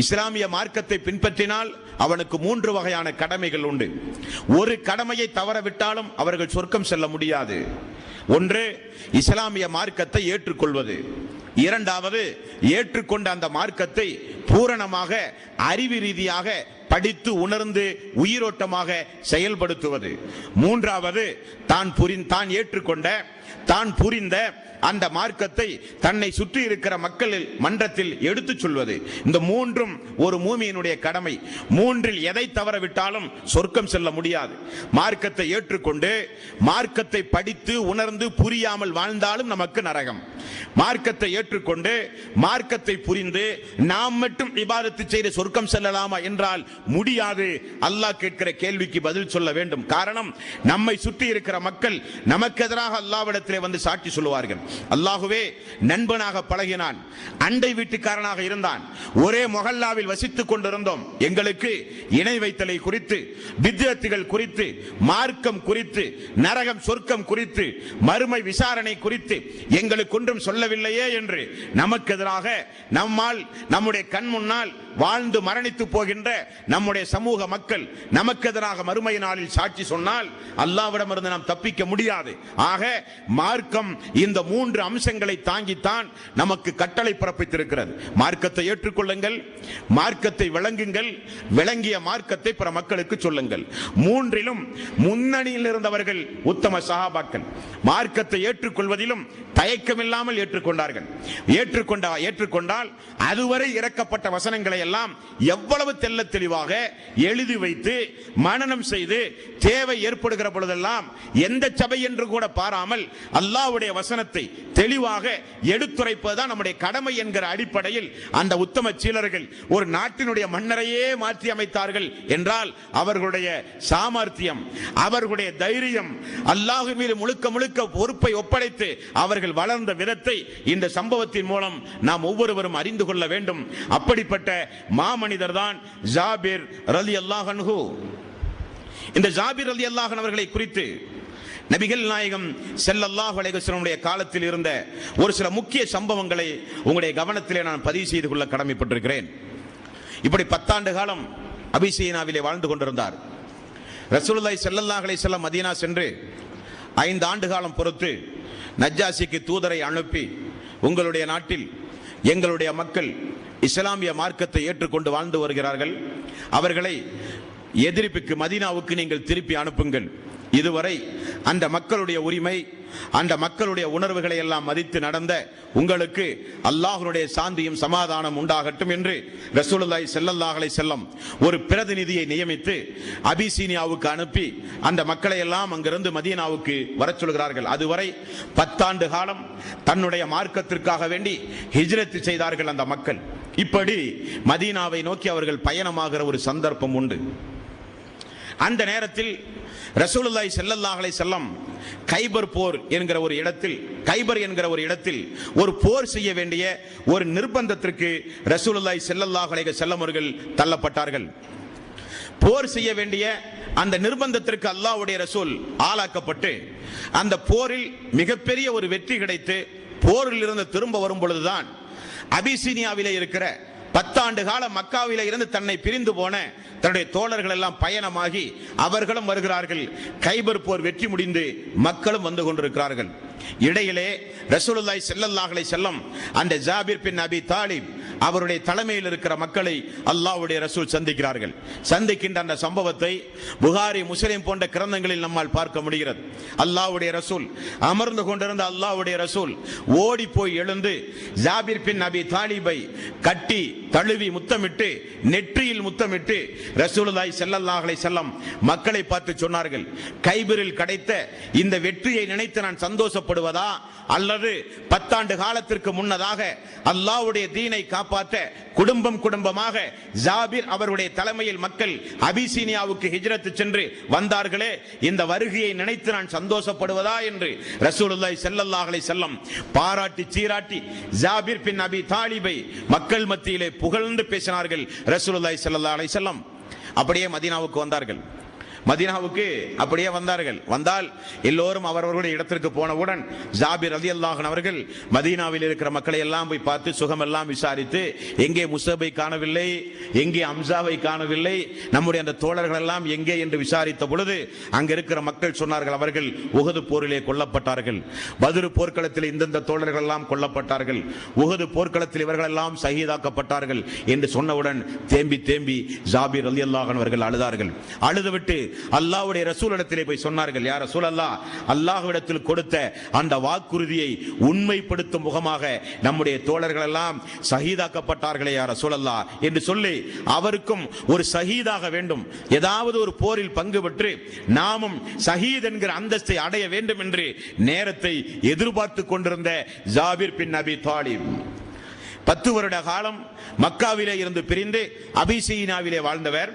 இஸ்லாமிய மார்க்கத்தை பின்பற்றினால் அவனுக்கு 3 வகையான கடமைகள் உண்டு. ஒரு கடமையை தவறவிட்டாலும் அவர்கள் சொர்க்கம் செல்ல முடியாது. ஒன்று, இஸ்லாமிய மார்க்கத்தை ஏற்றுக்கொள்வது. இரண்டாவது, ஏற்றுக்கொண்ட அந்த மார்க்கத்தை பூரணமாக அறிவு ரீதியாக படித்து உணர்ந்து உயிரோட்டமாக செயல்படுத்துவது. மூன்றாவது, தான் ஏற்றுக்கொண்ட, தான் புரிந்த அந்த மார்க்கத்தை தன்னை சுற்றி இருக்கிற மக்கள் மன்றத்தில் எடுத்துச் சொல்வது. இந்த 3ம் ஒரு மூமியினுடைய கடமை. 3இல் எதை தவற விட்டாலும் சொர்க்கம் செல்ல முடியாது. மார்க்கத்தை ஏற்றுக்கொண்டு மார்க்கத்தை படித்து உணர்ந்து புரியாமல் வாழ்ந்தாலும் நமக்கு நரகம். மார்க்கத்தை ஏற்றுக்கொண்டு மார்க்கத்தை புரிந்து நாம் மட்டும் இபாதத்து செய்து சொர்க்கம் செல்லலாமா என்றால் முடியாது. அல்லாஹ் கேட்கிற கேள்விக்கு பதில் சொல்ல வேண்டும். காரணம், நம்மை சுற்றி இருக்கிற மக்கள் நமக்கு எதிராக அல்லாஹ்விடத்திலே வந்து சாட்சி சொல்லுவார்கள். அல்லாஹுவே நண்பனாக பழகினான், அண்டை வீட்டுக்காரனாக இருந்தான், ஒரே மொஹல்லாவில் வசித்துக் கொண்டிருந்தோம், எங்களுக்கு இணை வைத்தலை குறித்து, பித்அத்துகள் குறித்து, மார்க்கம் குறித்து, நரகம் சொர்க்கம் குறித்து, மறுமை விசாரணை குறித்து எங்களுக்கு ஒன்றும் சொல்லவில்லையே என்று நமக்கு எதிராக நம்முடைய கண் முன்னால் வாழ்ந்து மரணித்து போகின்ற நம்முடைய சமூக மக்கள் நமக்கு எதிராக மறுமை நாளில் சாட்சி சொன்னால் அல்லாஹ்விடமிருந்து நாம் தப்பிக்க முடியாது. ஆக மார்க்கம் இந்த 3 அம்சங்களை தாங்கித்தான் நமக்கு கட்டளை பிறப்பித்திருக்கிறது. மார்க்கத்தை ஏற்றுக்கொள்ளுங்கள், மார்க்கத்தை விளங்குங்கள், விளங்கிய மார்க்கத்தை பிற மக்களுக்கு சொல்லுங்கள். 3இலும் முன்னணியில் இருந்தவர்கள் உத்தம சஹாபாக்கள். மார்க்கத்தை ஏற்றுக்கொள்வதிலும் தயக்கமில்லாமல் ஏற்றுக்கொண்டார்கள். ஏற்றுக்கொண்டால் அதுவரை இறக்கப்பட்ட வசனங்களை எல்லாம் எவ்வளவு தெள்ள தெளிவாக எழுதி வைத்து மனனம் செய்து தேவை ஏற்படுகிற பொழுதெல்லாம் எந்த சபை என்று கூட பாராமல் அல்லாஹ்வுடைய வசனத்தை தெளிவாக எடுத்துரைப்பதுதான் நம்முடைய கடமை என்கிற அடிப்படையில் அந்த உத்தம சீலர்கள் ஒரு நாட்டினுடைய மன்னரையே மாற்றி அமைத்தார்கள் என்றால் அவர்களுடைய சாமர்த்தியம், அவர்களுடைய தைரியம், அல்லாஹ் மீது முழுக்க முழுக்க பொறுப்பை ஒப்படைத்து அவர்கள் வளர்ந்த விதத்தை இந்த சம்பவத்தின் மூலம் நாம் ஒவ்வொருவரும் அறிந்து கொள்ள வேண்டும். அப்படிப்பட்ட மாமனிதர் தான் ஜாபிர் ரலியல்லாஹு அன்ஹு. இந்த ஜாபிர் ரலியல்லாஹு அன்ஹு அவர்களை குறித்து நபிகள் நாயகம் ஸல்லல்லாஹு அலைஹி வஸல்லம் காலத்தில் இருந்த ஒரு சில முக்கிய சம்பவங்களை உங்களுடைய கவனத்திலே நான் பதிவு செய்து கொள்ள கடமைப்பட்டிருக்கிறேன். இப்படி 10 ஆண்டு காலம் அபிசீனாவிலே வாழ்ந்து கொண்டிருந்தார். ரசூலுல்லாஹி ஸல்லல்லாஹு அலைஹி வஸல்லம் மதீனா சென்று 5 ஆண்டு காலம் பொறுத்து நஜ்ஜாசிக்கு தூதரை அனுப்பி, உங்களுடைய நாட்டில் எங்களுடைய மக்கள் இஸ்லாமிய மார்க்கத்தை ஏற்றுக்கொண்டு வாழ்ந்து வருகிறார்கள், அவர்களை எதிரிப்புக்கு மதீனாவுக்கு நீங்கள் திருப்பி அனுப்புங்கள். இதுவரை அந்த மக்களுடைய உரிமை, அந்த மக்களுடைய உணர்வுகளை எல்லாம் மதித்து நடந்த உங்களுக்கு அல்லாஹ்வுடைய சாந்தியும் சமாதானம் உண்டாகட்டும் என்று ரசூலுல்லாஹி ஸல்லல்லாஹு அலைஹி வஸல்லம் ஒரு பிரதிநிதியை நியமித்து அபிசீனியாவுக்கு அனுப்பி அந்த மக்களை எல்லாம் அங்கிருந்து மதீனாவுக்கு வரச் சொல்கிறார்கள். அதுவரை 10 ஆண்டு காலம் தன்னுடைய மார்க்கத்திற்காக வேண்டி ஹிஜ்ரத் செய்தார்கள் அந்த மக்கள். இப்படி மதீனாவை நோக்கி அவர்கள் பயணமாகிற ஒரு சந்தர்ப்பம் உண்டு. அந்த நேரத்தில் ரசூலுல்லாஹி ஸல்லல்லாஹு அலைஹி வஸல்லம் கைபர் என்கிற ஒரு இடத்தில் ஒரு போர் செய்ய வேண்டிய ஒரு நிர்பந்தத்திற்கு ரசூலுல்லாஹி ஸல்லல்லாஹு அலைஹி வஸல்லம் அவர்கள் தள்ளப்பட்டார்கள். போர் செய்ய வேண்டிய அந்த நிர்பந்தத்திற்கு அல்லாஹ்வுடைய ரசூல் ஆளாக்கப்பட்டு அந்த போரில் மிகப்பெரிய ஒரு வெற்றி கிடைத்து போரில் இருந்து திரும்ப வரும் பொழுதுதான் அபிசீனியாவிலே இருக்கிற 10 ஆண்டு கால மக்காவில இருந்து தன்னை பிரிந்து போன தன்னுடைய தோழர்கள் எல்லாம் பயணமாகி அவர்களும் வருகிறார்கள். கைபர் போர் வெற்றி முடிந்து மக்களும் வந்து கொண்டிருக்கிறார்கள். இடையிலே ரசூலுல்லாஹி ஸல்லல்லாஹு அலைஹி வஸல்லம் அந்த ஜாபிர் பின் அபி தாலிப் அவருடைய தலைமையில் இருக்கிற மக்களை அல்லாஹ்வுடைய ரசூல் சந்திக்கிறார்கள். சந்திக்கின்ற அந்த சம்பவத்தை புகாரி, முஸ்லிம் போன்ற கிரந்தங்களில் நம்மால் பார்க்க முடிகிறது. அல்லாஹ்வுடைய ரசூல் அமர்ந்து கொண்டிருந்த அல்லாஹ்வுடைய ரசூல் ஓடி போய் எழுந்து ஜாபிர் பின் அபி தாலிபை கட்டி தழுவி முத்தமிட்டு நெற்றியில் முத்தமிட்டு ரசூலுல்லாஹி ஸல்லல்லாஹு அலைஹி வஸல்லம் மக்களை பார்த்து சொன்னார்கள், கைபரில் கிடைத்த இந்த வெற்றியை நினைத்து நான் சந்தோஷப்படுவதா அல்லது 10 ஆண்டு காலத்திற்கு முன்னதாக அல்லாஹ்வுடைய தீனை காப்பாற்ற குடும்பம் குடும்பமாக ஜாபிர் அவருடைய தலைமையில் மக்கள் அபிசீனியாவுக்கு ஹிஜ்ரத் சென்று வந்தார்களே, இந்த வருகையை நினைத்து நான் சந்தோஷப்படுவதா என்று ரசூலுல்லாஹி ஸல்லல்லாஹு அலைஹி வஸல்லம் பாராட்டி சீராட்டி ஜாபிர் பின் அபி தாலிபை மக்கள் மத்தியிலே புகழ்ந்து பேசினார்கள் ரசூலுல்லாஹி ஸல்லல்லாஹு அலைஹி வஸல்லம். அப்படியே மதீனாவுக்கு வந்தார்கள். மதீனாவுக்கு அப்படியே வந்தார்கள். வந்தால் எல்லோரும் அவரவர்களுடைய இடத்திற்கு போனவுடன் ஜாபிர் ரலியல்லாஹு அன்ஹு அவர்கள் மதீனாவில் இருக்கிற மக்களை எல்லாம் போய் பார்த்து சுகமெல்லாம் விசாரித்து, எங்கே முஸஅபை காணவில்லை, எங்கே ஹம்சாவை காணவில்லை, நம்முடைய அந்த தோழர்கள் எல்லாம் எங்கே என்று விசாரித்த பொழுது அங்க இருக்கிற மக்கள் சொன்னார்கள், அவர்கள் உஹது போரிலே கொல்லப்பட்டார்கள், பத்ர் போர்க்களத்தில் இந்தந்த தோழர்கள் எல்லாம் கொல்லப்பட்டார்கள், உஹது போர்க்களத்தில் இவர்கள் எல்லாம் ஷஹீதாக்கப்பட்டார்கள் என்று சொன்னவுடன் தேம்பி தேம்பி ஜாபிர் ரலியல்லாஹு அன்ஹு அவர்கள் அழுதார்கள். அழுதுவிட்டு அல்லாஹ்வுடைய ரசூலிடத்திலே போய் சொன்னார்கள், யா ரசூலல்லாஹ், அல்லாஹ்விடத்தில் கொடுத்த அந்த வாக்குறுதியை உண்மைப்படுத்தும் முகமாக நம்முடைய தோழர்கள் எல்லாம் ஷஹீதாக்கப்பட்டார்களே யா ரசூலல்லாஹ் என்று சொல்லி அவருக்கும் ஒரு ஷஹீதாக வேண்டும், ஏதாவது ஒரு போரில் பங்கு பெற்று நாமும் ஷஹீத் என்கிற அந்தஸ்தை அடைய வேண்டும் என்று நேரத்தை எதிர்பார்த்து கொண்டிருந்த ஜாபிர் பின் அபி தாலிப் 10 வருட காலம் மக்காவிலே இருந்து பிரிந்து அபிசீனியாவிலே வாழ்ந்தவர்.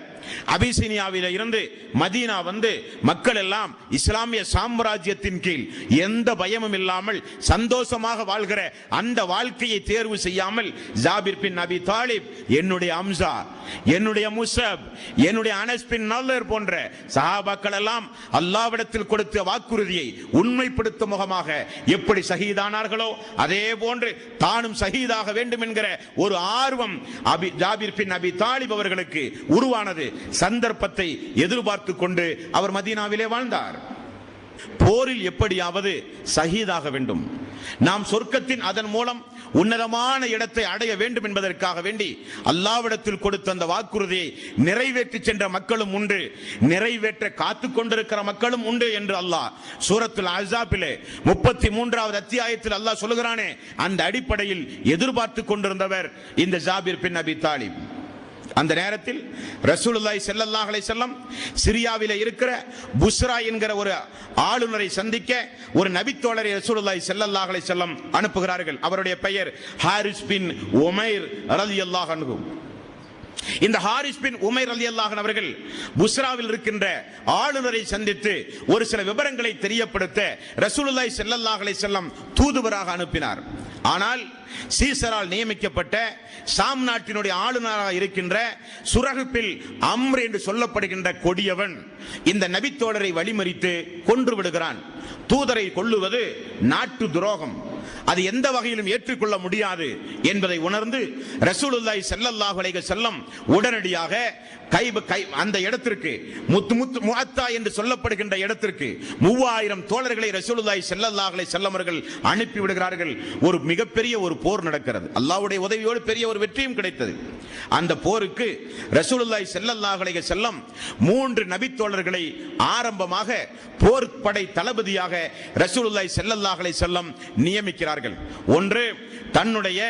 அபிசீனியாவிலே இருந்து மதீனா வந்து மக்கள் எல்லாம் இஸ்லாமிய சாம்ராஜ்யத்தின் கீழ் எந்த பயமும் இல்லாமல் சந்தோஷமாக வாழ்கிற அந்த வாழ்க்கையை தேர்வு செய்யாமல் ஜாபிர் பின் அபி தாலிப் என்னுடைய ஹம்சா, என்னுடைய முஸஅப், என்னுடைய அனஸ் பின் நலர் போன்ற சஹாபாக்கள் எல்லாம் அல்லாஹ்விடத்தில் கொடுத்த வாக்குறுதியை உண்மைப்படுத்தும் முகமாக எப்படி ஷஹீதானார்களோ அதே போன்று தானும் ஷஹீதாக வேண்டும் என்கிற ஒரு ஆர்வம் ஜாபிர் பின் அபி தாலிப் அவர்களுக்கு உருவானது. சந்தர்ப்பத்தை எதிர்பார்த்து கொண்டு அவர் மதீனாவிலே வாழ்ந்தார். போரில் எப்படியாவது ஷஹீதாக வேண்டும், நாம் சொர்க்கத்தின் அதன் மூலம் உன்னதமான இடத்தை அடைய வேண்டும் என்பதற்காக வேண்டி அல்லாஹ்விடத்தில் கொடுத்த அந்த வாக்குறுதியை நிறைவேற்றி சென்ற மக்களும் உண்டு, நிறைவேற்ற காத்து கொண்டிருக்கிற மக்களும் உண்டு என்று அல்லாஹ் சூரத்துல் அஹ்ஸாபிலே 33வது அத்தியாயத்தில் அல்லாஹ் சொல்லுகிறானே, அந்த அடிப்படையில் எதிர்பார்த்து கொண்டிருந்தவர் இந்த ஜாபிர் பின் அபி தாலிப். அந்த நேரத்தில் ரசூலுல்லாஹி ஸல்லல்லாஹு அலைஹி வஸல்லம் சிரியாவிலே இருக்கிற புஸ்ரா என்கிற ஒரு ஆளுநரை சந்திக்க ஒரு நபித்தோழரை ரசூலுல்லாஹி ஸல்லல்லாஹு அலைஹி வஸல்லம் அனுப்புகிறார்கள். அவருடைய பெயர் ஹாரிஸ் பின் உமைர் ரலியல்லாஹு அன்ஹு. இந்த ஹாரிஸ் பின் உமைர் ரலியல்லாஹு அன்ஹு அவர்கள் புஸ்ராவில் இருக்கின்ற ஆளுநரை சந்தித்து ஒரு சில விவரங்களை தெரியப்படுத்த ரசூலுல்லாஹி ஸல்லல்லாஹு அலைஹி வஸல்லம் தூதுவராக அனுப்பினார். ஆனால் சீசரால் நியமிக்கப்பட்ட சாம் நாட்டினுடைய ஆளுநராக இருக்கின்ற சுரஹ்பில் அம்ர் என்று சொல்லப்படுகின்ற கொடியவன் இந்த நபித்தோழரை வழிமறித்து கொன்று விடுகிறான். தூதரை கொல்லுவது நாட்டு துரோகம், அது எந்த வகையிலும் ஏற்றுக்கொள்ள முடியாது என்பதை உணர்ந்து ரசூலுல்லாஹி ஸல்லல்லாஹு அலைஹி வஸல்லம் உடனடியாக அந்த இடத்திற்கு முஅத்தா என்று சொல்லப்படுகின்ற இடத்திற்கு 3000 தோழர்களை ரசூலுல்லாஹி ஸல்லல்லாஹு அலைஹி வஸல்லம் அவர்கள் அனுப்பி விடுகிறார்கள். ஒரு மிகப்பெரிய ஒரு போர் நடக்கிறது. அல்லாஹ்வுடைய உதவியோடு பெரிய ஒரு வெற்றியும் கிடைத்தது. அந்த போருக்கு ரசூலுல்லாஹி ஸல்லல்லாஹு அலைஹி வஸல்லம் 3 நபித்தோழர்களை ஆரம்பமாக போர் படை தளபதியாக ரசூலுல்லாஹி ஸல்லல்லாஹு அலைஹி வஸல்லம் நியமிக்கிறார்கள். ஒன்று, தன்னுடைய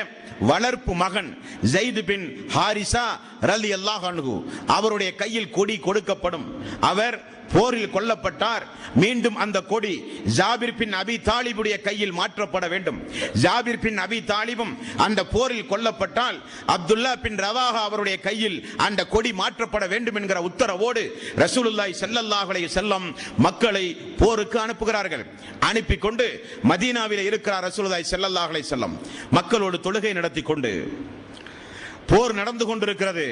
வளர்ப்பு மகன் ஸைத் பின் ஹாரிஸா ரலியல்லாஹு அன்ஹு அவருடைய கையில் கொடி கொடுக்கப்படும். அவர் போரில் கொல்லப்பட்டார். மீண்டும் அந்த கொடி ஜாபிர் பின் அபி தாலிபுடைய கையில் மாற்றப்பட வேண்டும். ஜாபிர் பின் அபி தாலிபும் அந்த போரில் கொல்லப்பட்டால் அப்துல்லா பின் ரவாஹா அவருடைய கையில் அந்த கொடி மாற்றப்பட வேண்டும் என்கிற உத்தரவோடு ரசூலுல்லாஹி ஸல்லல்லாஹு அலைஹி வஸல்லம் மக்களை போருக்கு அனுப்புகிறார்கள். அனுப்பி கொண்டு மதீனாவில் இருக்கிறார் ரசூலுல்லாஹி ஸல்லல்லாஹு அலைஹி வஸல்லம். மக்களோடு தொழுகை நடத்தி கொண்டு போர் நடந்து கொண்டிருக்கிறது.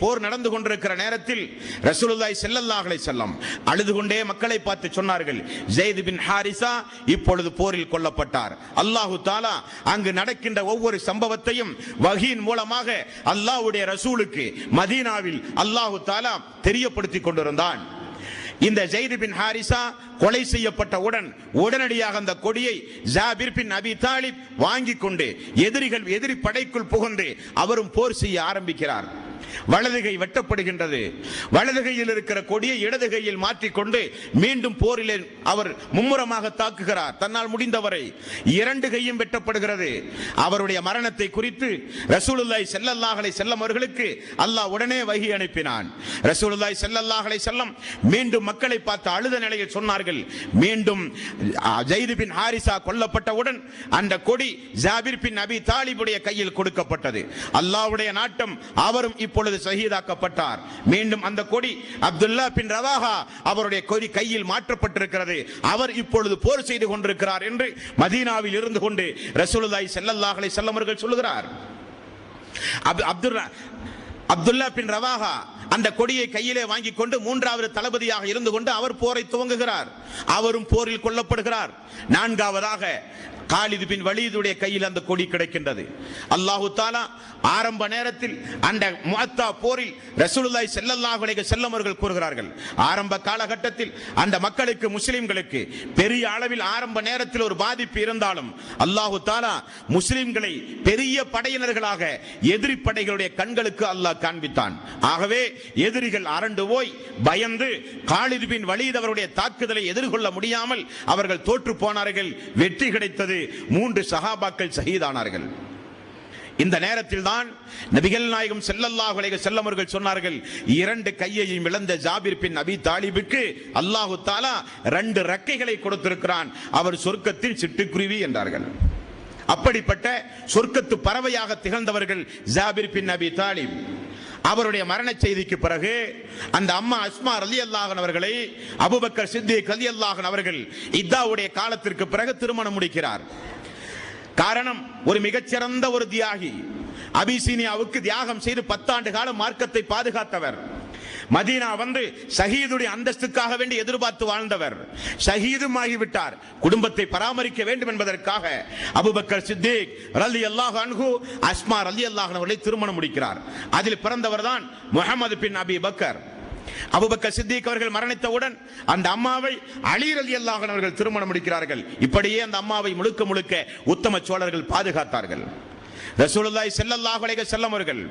போர் நடந்து கொண்டிருக்கிற நேரத்தில் ரசூலுல்லாஹி ஸல்லல்லாஹு அலைஹி வஸல்லம் அழுது கொண்டே மக்களை பார்த்து சொன்னார்கள், ஸைத் பின் ஹாரிஸா இப்பொழுது போரில் கொல்லப்பட்டார். அல்லாஹு தஆலா அங்கு நடக்கின்ற ஒவ்வொரு சம்பவத்தையும் வஹீயின் மூலமாக அல்லாஹ்வுடைய ரசூலுக்கு மதீனாவில் அல்லாஹு தஆலா தெரியப்படுத்திக் கொண்டிருந்தான். இந்த ஸைத் பின் ஹாரிஸா கொலை செய்யப்பட்டவுடன் உடனடியாக அந்த கொடியை ஜாபிர் பின் அபி தாலிப் வாங்கிக் கொண்டு எதிரி படைக்குள் புகுந்து அவரும் போர் செய்ய ஆரம்பிக்கிறார். வலது கை வெட்டப்படுகின்றது. வலது கையில் இருக்கிற கொடியை இடது கையில் மாற்றிக்கொண்டு மீண்டும் போரிலே அவர் மும்முரமாக தாக்குகிறார். தன்னால் முடிந்தவரை இரண்டு கையும் வெட்டப்படுகிறது. அவருடைய மரணத்தை குறித்து ரசூலுல்லாஹி ஸல்லல்லாஹு அலைஹி வஸல்லம் அவர்களுக்கு அல்லாஹ் உடனே வஹி அனுப்பினான். ரசூலுல்லாஹி ஸல்லல்லாஹு அலைஹி வஸல்லம் மீண்டும் மக்களை பார்த்து அழுத நிலையில் சொன்னார்கள், மீண்டும் ஸைத் பின் ஹாரிஸா கொல்லப்பட்டவுடன் அந்த கொடி ஜாபிர் பின் அபி தாலிபுடைய கையில் கொடுக்கப்பட்டது. அல்லாஹ்வுடைய நாட்டம், அவரும் இப்பொழுது ஷஹீதாக்கப்பட்டார். மீண்டும் அந்த கொடி அப்துல்லா பின் ரவாஹா அவருடைய கொடி கையில் மாற்றப்பட்டிருக்கிறது. அவர் இப்பொழுது போர் செய்து கொண்டிருக்கிறார் என்று மதீனாவில் இருந்து கொண்டு ரசூலுல்லாஹி ஸல்லல்லாஹு அலைஹி வஸல்லம் அவர்கள் சொல்கிறார். அப்துல்லா பின் ரவாஹா அந்த கொடியை கையிலே வாங்கி கொண்டு மூன்றாவது தளபதியாக இருந்து கொண்டு அவர் போரை துவங்குகிறார். அவரும் போரில் கொல்லப்படுகிறார். நான்காவதாக காலித் பின் வலீதுடைய கையில் அந்த கொடி கிடைக்கின்றது. அல்லாஹு தஆலா ஆரம்ப நேரத்தில் அந்த முஅத்தா போரில் ரசூலுல்லாஹி ஸல்லல்லாஹு அலைஹி வஸல்லம் அவர்கள் கூறுகிறார்கள், ஆரம்ப காலகட்டத்தில் அந்த மக்களுக்கு முஸ்லிம்களுக்கு பெரிய அளவில் ஆரம்ப நேரத்தில் ஒரு பாதிப்பு இருந்தாலும் அல்லாஹு தஆலா முஸ்லிம்களை பெரிய படையினர்களாக எதிரி படைகளுடைய கண்களுக்கு அல்லாஹ் காண்பித்தான். ஆகவே எதிரிகள் அரண்டு போய் பயந்து காலித் பின் வலீத் அவருடைய தாக்குதலை எதிர்கொள்ள முடியாமல் அவர்கள் தோற்று போனார்கள். வெற்றி கிடைத்தது. 3 சஹாபாக்கள் ஷஹீதானார்கள். இந்த நேரத்தில் தான் நபிகள் நாயகம் ஸல்லல்லாஹு அலைஹி வஸல்லம் அவர்கள் சொன்னார்கள், 2 கையையும் இழந்த ஜாபிர் பின் அபி தாலிபுக்கு அல்லாஹு தஆலா 2 ரெக்கைகளை கொடுத்திருக்கிறான். அவர் சொர்க்கத்தின் சிட்டுக்குருவி என்றார்கள். அப்படிப்பட்ட சொர்க்கத்து பறவையாக திகழ்ந்தவர்கள் ஜாபிர் பின் அபி தாலிப். அவருடைய மரண செய்திக்கு பிறகு அந்த அம்மா அஸ்மா ரலியல்லாஹு அன்ஹா அவர்களை அபூபக்கர் சித்திக் ரலியல்லாஹு அன்ஹு அவர்கள் இத்தாவுடைய காலத்திற்கு பிறகு திருமணம் முடிக்கிறார். காரணம், ஒரு மிகச்சிறந்த ஒரு தியாகி, அபிசீனியாவுக்கு தியாகம் செய்து 10 ஆண்டு காலம் மார்க்கத்தை பாதுகாத்தவர், மதீனா வந்து ஷஹீதுடைய அந்தஸ்துக்காக வேண்டி எதிர்பார்த்து வாழ்ந்தவர், ஷஹீதும் ஆகிவிட்டார். குடும்பத்தை பராமரிக்க வேண்டும் என்பதற்காக அபூபக்கர் சித்திக் ரலியல்லாஹு அன்ஹு அஸ்மா ரலியல்லாஹு அன்ஹா அவர்களை திருமணம் முடிக்கிறார். அதில் பிறந்தவர் தான் முஹம்மது பின் அபி பக்கர். அபூபக்கர் சித்திக் அவர்கள் மரணித்தவுடன் அந்த அம்மாவை அலி ரலியல்லாஹு அன்ஹு அவர்கள் திருமணம் முடிக்கிறார்கள். இப்படியே அந்த அம்மாவை முழுக்க முழுக்க உத்தம சோழர்கள் பாதுகாத்தார்கள். ரசூலுல்லாஹி ஸல்லல்லாஹு அலைஹி வஸல்லம் அவர்கள்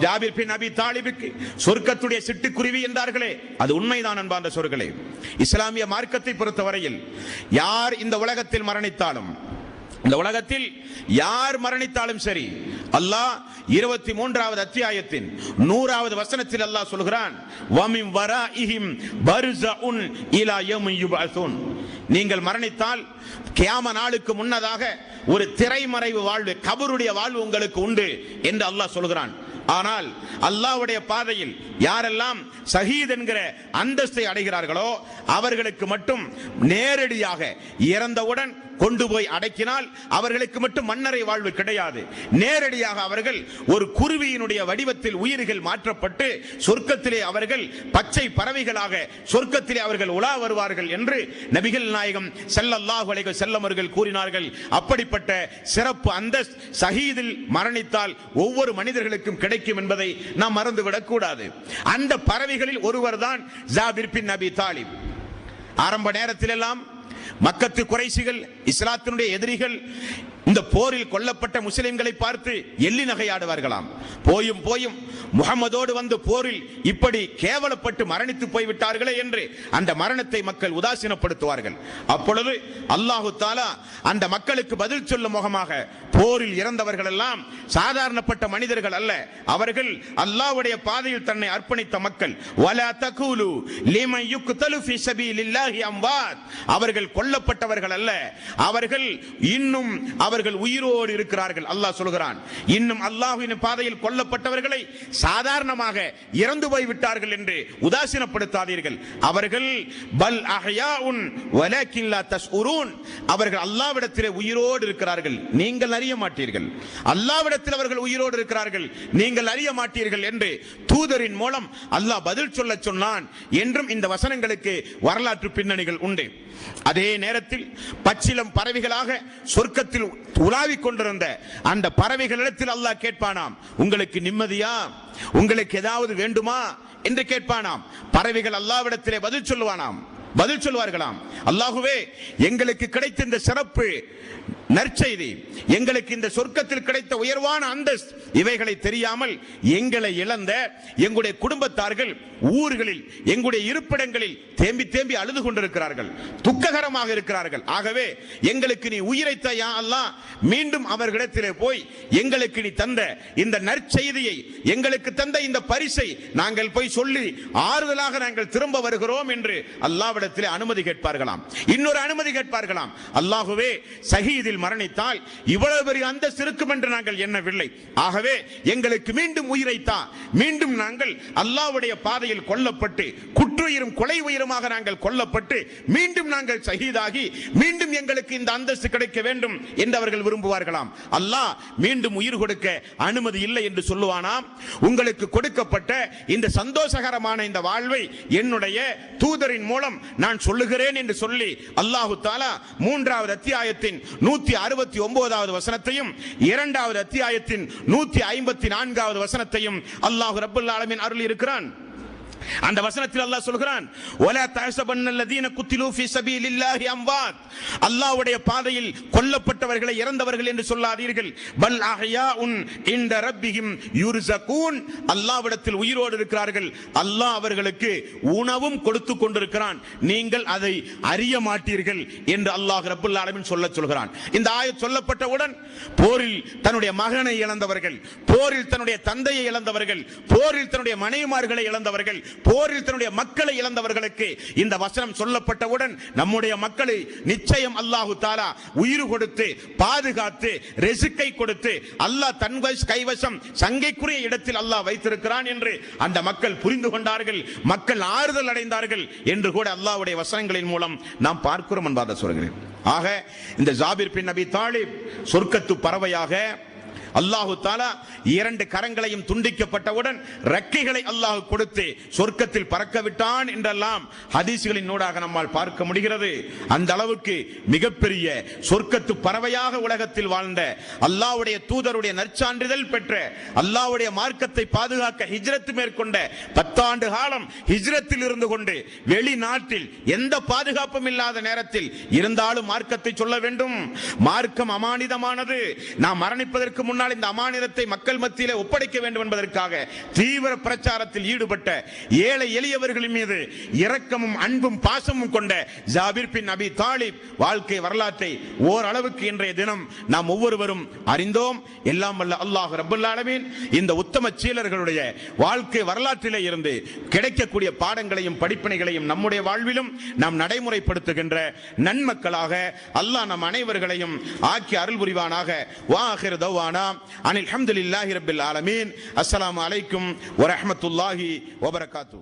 ஜாபிர் பின் அபி தாலிபுக்கு சொர்க்கத்துடைய சிட்டுக்குருவி என்றார்களே, அது உண்மைதான் அன்பார்ந்த சோர்களே. இஸ்லாமிய மார்க்கத்தை பொறுத்தவரையில் யார் இந்த உலகத்தில் மரணித்தாலும், இந்த உலகத்தில் யார் மரணித்தாலும் சரி, அல்லாஹ் 23வது அத்தியாயத்தின் 100வது வசனத்தில் அல்லாஹ் சொல்கிறான், வமின் வராஇஹிம் பர்ஸஉன் இலா யௌமி யுபஅஸூன். நீங்கள் மரணித்தால் கியாம நாளுக்கு முன்னதாக ஒரு திரைமறைவு வாழ்வு, கபருடைய வாழ்வு உங்களுக்கு உண்டு என்று அல்லாஹ் சொல்கிறான். ஆனால் அல்லாஹ்வுடைய பாதையில் யாரெல்லாம் ஷஹீத் என்கிற அந்தஸ்தை அடைகிறார்களோ அவர்களுக்கு மட்டும் நேரடியாக இறந்தவுடன் கொண்டு போய் அடக்கினால் அவர்களுக்கு மட்டும் மன்னரை வாழ்வு கிடையாது. நேரடியாக அவர்கள் ஒரு குருவியினுடைய வடிவத்தில் உயிர்கள் மாற்றப்பட்டு சொர்க்கத்திலே அவர்கள் பச்சை பறவைகளாக சொர்க்கத்திலே அவர்கள் உலா வருவார்கள் என்று நபிகள் நாயகம் ஸல்லல்லாஹு அலைஹி வஸல்லம் அவர்கள் கூறினார்கள். அப்படிப்பட்ட சிறப்பு அந்தஸ்து ஷஹீதில் மரணித்தால் ஒவ்வொரு மனிதர்களுக்கும் கிடைக்கும் என்பதை நாம் மறந்துவிடக் கூடாது. அந்த பறவைகளில் ஒருவர் தான் ஜாபிர் பின் அபி தாலிப். ஆரம்ப நேரத்தில் எல்லாம் மக்கத்து குறைஷிகள், இஸ்லாத்தினுடைய எதிரிகள் இந்த போரில் கொல்லப்பட்ட முஸ்லிம்களை பார்த்து எள்ளி நகையாடுவார்களாம். போயும் போயும் முஹம்மதோடு வந்து போரில் இப்படி கேவலப்பட்டு மரணித்து போய்விட்டார்களே என்று அந்த மரணத்தை மக்கள் உதாசீனப்படுத்துவார்கள். அப்பொழுது அல்லாஹு தஆலா அந்த மக்களுக்கு பதில் சொல்லும் முகமாக, போரில் இறந்தவர்கள் எல்லாம் சாதாரணப்பட்ட மனிதர்கள் அல்ல, அவர்கள் அல்லாஹ்வுடைய பாதையில் தன்னை அர்ப்பணித்த மக்கள். வலா தகூலு லிமன் யுக்தலு ஃபீ ஸபீலில்லாஹி அம்வாத். அவர்கள் கொல்லப்பட்டவர்கள் அல்ல, அவர்கள் இன்னும் அவர்கள் அவர்கள் உயிரோடு இருக்கிறார்கள். அல்லாஹ் சொல்கிறான், இன்னும் அல்லாஹ்வின் பாதையில் கொல்லப்பட்டவர்களை சாதாரணமாக இறந்து போய் விட்டார்கள் என்று உதாசீனப்படுத்தாதீர்கள். அவர்கள் பல் அஹ்யாஉன் வலக்கின் லா தஷ்உரூன், அவர்கள் அல்லாஹ்விடத்திலே உயிரோடு இருக்கிறார்கள், நீங்கள் அறிய மாட்டீர்கள். அல்லாஹ்விடத்தில் அவர்கள் உயிரோடு இருக்கிறார்கள், நீங்கள் அறிய மாட்டீர்கள் என்று தூதரின் மூலம் அல்லாஹ் பதில் சொல்ல சொன்னான் என்றும் இந்த வசனங்களுக்கு வரலாற்று பின்னணிகள் உண்டு. அதே நேரத்தில் பச்சிலம் பறவைகளாக சொர்க்கத்தில் உலாவிக் கொண்டிருந்த அந்த பறவைகளிடத்தில் அல்லாஹ் கேட்பானாம், உங்களுக்கு நிம்மதியா, உங்களுக்கு ஏதாவது வேண்டுமா என்று கேட்பானாம். பறவைகள் அல்லாஹ்விடத்திலே பதில் சொல்வார்களாம், அல்லாஹுவே, எங்களுக்கு கிடைத்த இந்த சிறப்பு நற்செய்தி, எங்களுக்கு இந்த சொர்க்கத்தில் கிடைத்த உயர்வான அந்தஸ்து, இவைகளை தெரியாமல் எங்களை இழந்த எங்களுடைய குடும்பத்தார்கள் ஊர்களில் எங்களுடைய இருப்பிடங்களில் தேம்பி தேம்பி அழுது கொண்டிருக்கிறார்கள், துக்ககரமாக இருக்கிறார்கள். ஆகவே எங்களுக்கு நீ உயிரைத்த யா அல்லாஹ், மீண்டும் அவர்களிடத்திலே போய் எங்களுக்கு நீ தந்த இந்த நற்செய்தியை, எங்களுக்கு தந்த இந்த பரிசை நாங்கள் போய் சொல்லி ஆறுதலாக நாங்கள் திரும்ப வருகிறோம் என்று அல்லாஹ்விடத்திலே அனுமதி கேட்பார்களாம். இன்னொரு அனுமதி கேட்பார்களாம், அல்லாஹுவே, ஷஹீதில் மரணித்தால் இவ்வளவு பெரிய அந்தஸ்து இருக்கும் என்று நாங்கள் எண்ணவில்லை. ஆகவே எங்களுக்கு மீண்டும் உயிரைத்தா, மீண்டும் நாங்கள் அல்லாஹ்வுடைய பாதையில் கொல்லப்பட்டு குற்றுயிரும் கொலை உயிரமாக நாங்கள் கொல்லப்பட்டு மீண்டும் நாங்கள் ஷஹீதாகி மீண்டும் எங்களுக்கு இந்த அந்தஸ்து கிடைக்க வேண்டும் என்று அவர்கள் விரும்புவார்களாம். அல்லாஹ் மீண்டும் உயிர் கொடுக்க அனுமதி இல்லை என்று சொல்லுவானாம். உங்களுக்கு கொடுக்கப்பட்ட இந்த சந்தோஷகரமான இந்த வாழ்வை என்னுடைய தூதரின் மூலம் நான் சொல்லுகிறேன் என்று சொல்லி அல்லாஹு தஆலா 3வது அத்தியாயத்தின் 169வது வசனத்தையும் 2வது அத்தியாயத்தின் 154வது வசனத்தையும் அல்லாஹ் ரப்பல் ஆலமீன் அருளி இருக்கிறான். அந்த வசனத்தில் அல்லாஹ் சொல்கிறான், வலா தஹஸபன்னல்லதீன குத்திலூ ஃபீ ஸபீலில்லாஹி அம்வாத், அல்லாஹ்வுடைய பாதையில் கொல்லப்பட்டவர்களை இறந்தவர்கள் என்று சொல்லாதீர்கள், பல் அஹ்யாஉன் இன்த ரப்பிஹிம் யுர்ஸகூன், அல்லாஹ்விடத்தில் உயிரோடு இருக்கிறார்கள், அல்லாஹ் அவர்களுக்கு உணவும் கொடுத்து கொண்டிருக்கிறான், நீங்கள் அதை அறிய மாட்டீர்கள் என்று அல்லாஹ் ரப்பல் ஆலமீன் சொல்கிறான். இந்த ஆயத் சொல்லப்பட்டவுடன் போரில் தன்னுடைய மகனை இழந்தவர்கள், போரில் தன்னுடைய தந்தையை இழந்தவர்கள், போரில் தன்னுடைய மனைவிமார்களை இழந்தவர்கள், போரில் தன்னுடைய மக்களை இழந்தவர்களுக்கு இந்த வசனம் சொல்லப்பட்டவுடன் நம்முடைய மக்களை நிச்சயம் அல்லாஹு தஆலா உயிர் கொடுத்து பாதுகாத்து ரிஸ்கை கொடுத்து அல்லாஹ் தன் கைவசம் சங்கைக்குரிய இடத்தில் அல்லாஹ் வைத்திருக்கிறான் என்று அந்த மக்கள் புரிந்து கொண்டார்கள், மக்கள் ஆறுதல் அடைந்தார்கள் என்று கூட அல்லாஹ்வுடைய வசனங்களின் மூலம் நாம் பார்க்கிறோம் என்பதை சொல்கிறேன். ஆக இந்த ஜாபிர் பின் அபி தாலிப் சொர்க்கத்து பறவையாக அல்லாஹு தஆலா 2 கரங்களையும் துண்டிக்கப்பட்டவுடன் ரெக்கைகளை அல்லாஹ் கொடுத்து சொர்க்கத்தில் பறக்க விட்டான் என்றெல்லாம் ஹதீஸ்களின் ஊடாக நம்மால் பார்க்க முடிகிறது. அந்த அளவுக்கு மிகப்பெரிய சொர்க்கத்து பறவையாக உலகத்தில் வாழ்ந்த அல்லாஹ்வுடைய தூதருடைய நற்சான்றிதழ் பெற்ற அல்லாஹ்வுடைய மார்க்கத்தை பாதுகாக்க ஹிஜ்ரத் மேற்கொண்ட 10 ஆண்டு காலம் ஹிஜ்ரத்தில் இருந்து கொண்டு வெளிநாட்டில் எந்த பாதுகாப்பும் இல்லாத நேரத்தில் இருந்தாலும் மார்க்கத்தை சொல்ல வேண்டும். மார்க்கம் அமானிதமானது. நாம் மரணிப்பதற்கு முன்னால் இந்த அமானிதத்தை மக்கள் மத்தியிலே ஒப்படைக்க வேண்டும் என்பதற்காக தீவிர பிரச்சாரத்தில் ஈடுபட்ட ஏழை எளியவர்களின் மீது இரக்கமும் அன்பும் பாசமும் கொண்ட ஜாபிர் பின் அபி தாலிப் வாழ்க்கை வரலாற்றை ஓரளவுக்கு இன்றைய தினம் நாம் ஒவ்வொருவரும் அறிந்தோம். எல்லாம் வல்ல அல்லாஹ் ரப்பல் ஆலமீன் இந்த உத்தம சீலர்களுடைய வாழ்க்கை வரலாற்றிலே இருந்து கிடைக்கக்கூடிய பாடங்களையும் படிப்பினைகளையும் நம்முடைய வாழ்விலும் நாம் நடைமுறைப்படுத்துகின்ற நன்மக்களாக அல்லாஹ் நம் அனைவர்களையும் ஆக்கி அருள் புரிவானாக. வாஹிர் தவானா அனில் ஹம்துலில்லாஹி ரப்பில் ஆலமீன். அஸ்ஸலாமு அலைக்கும் வரஹ்மத்துல்லாஹி வபரகாத்துஹு.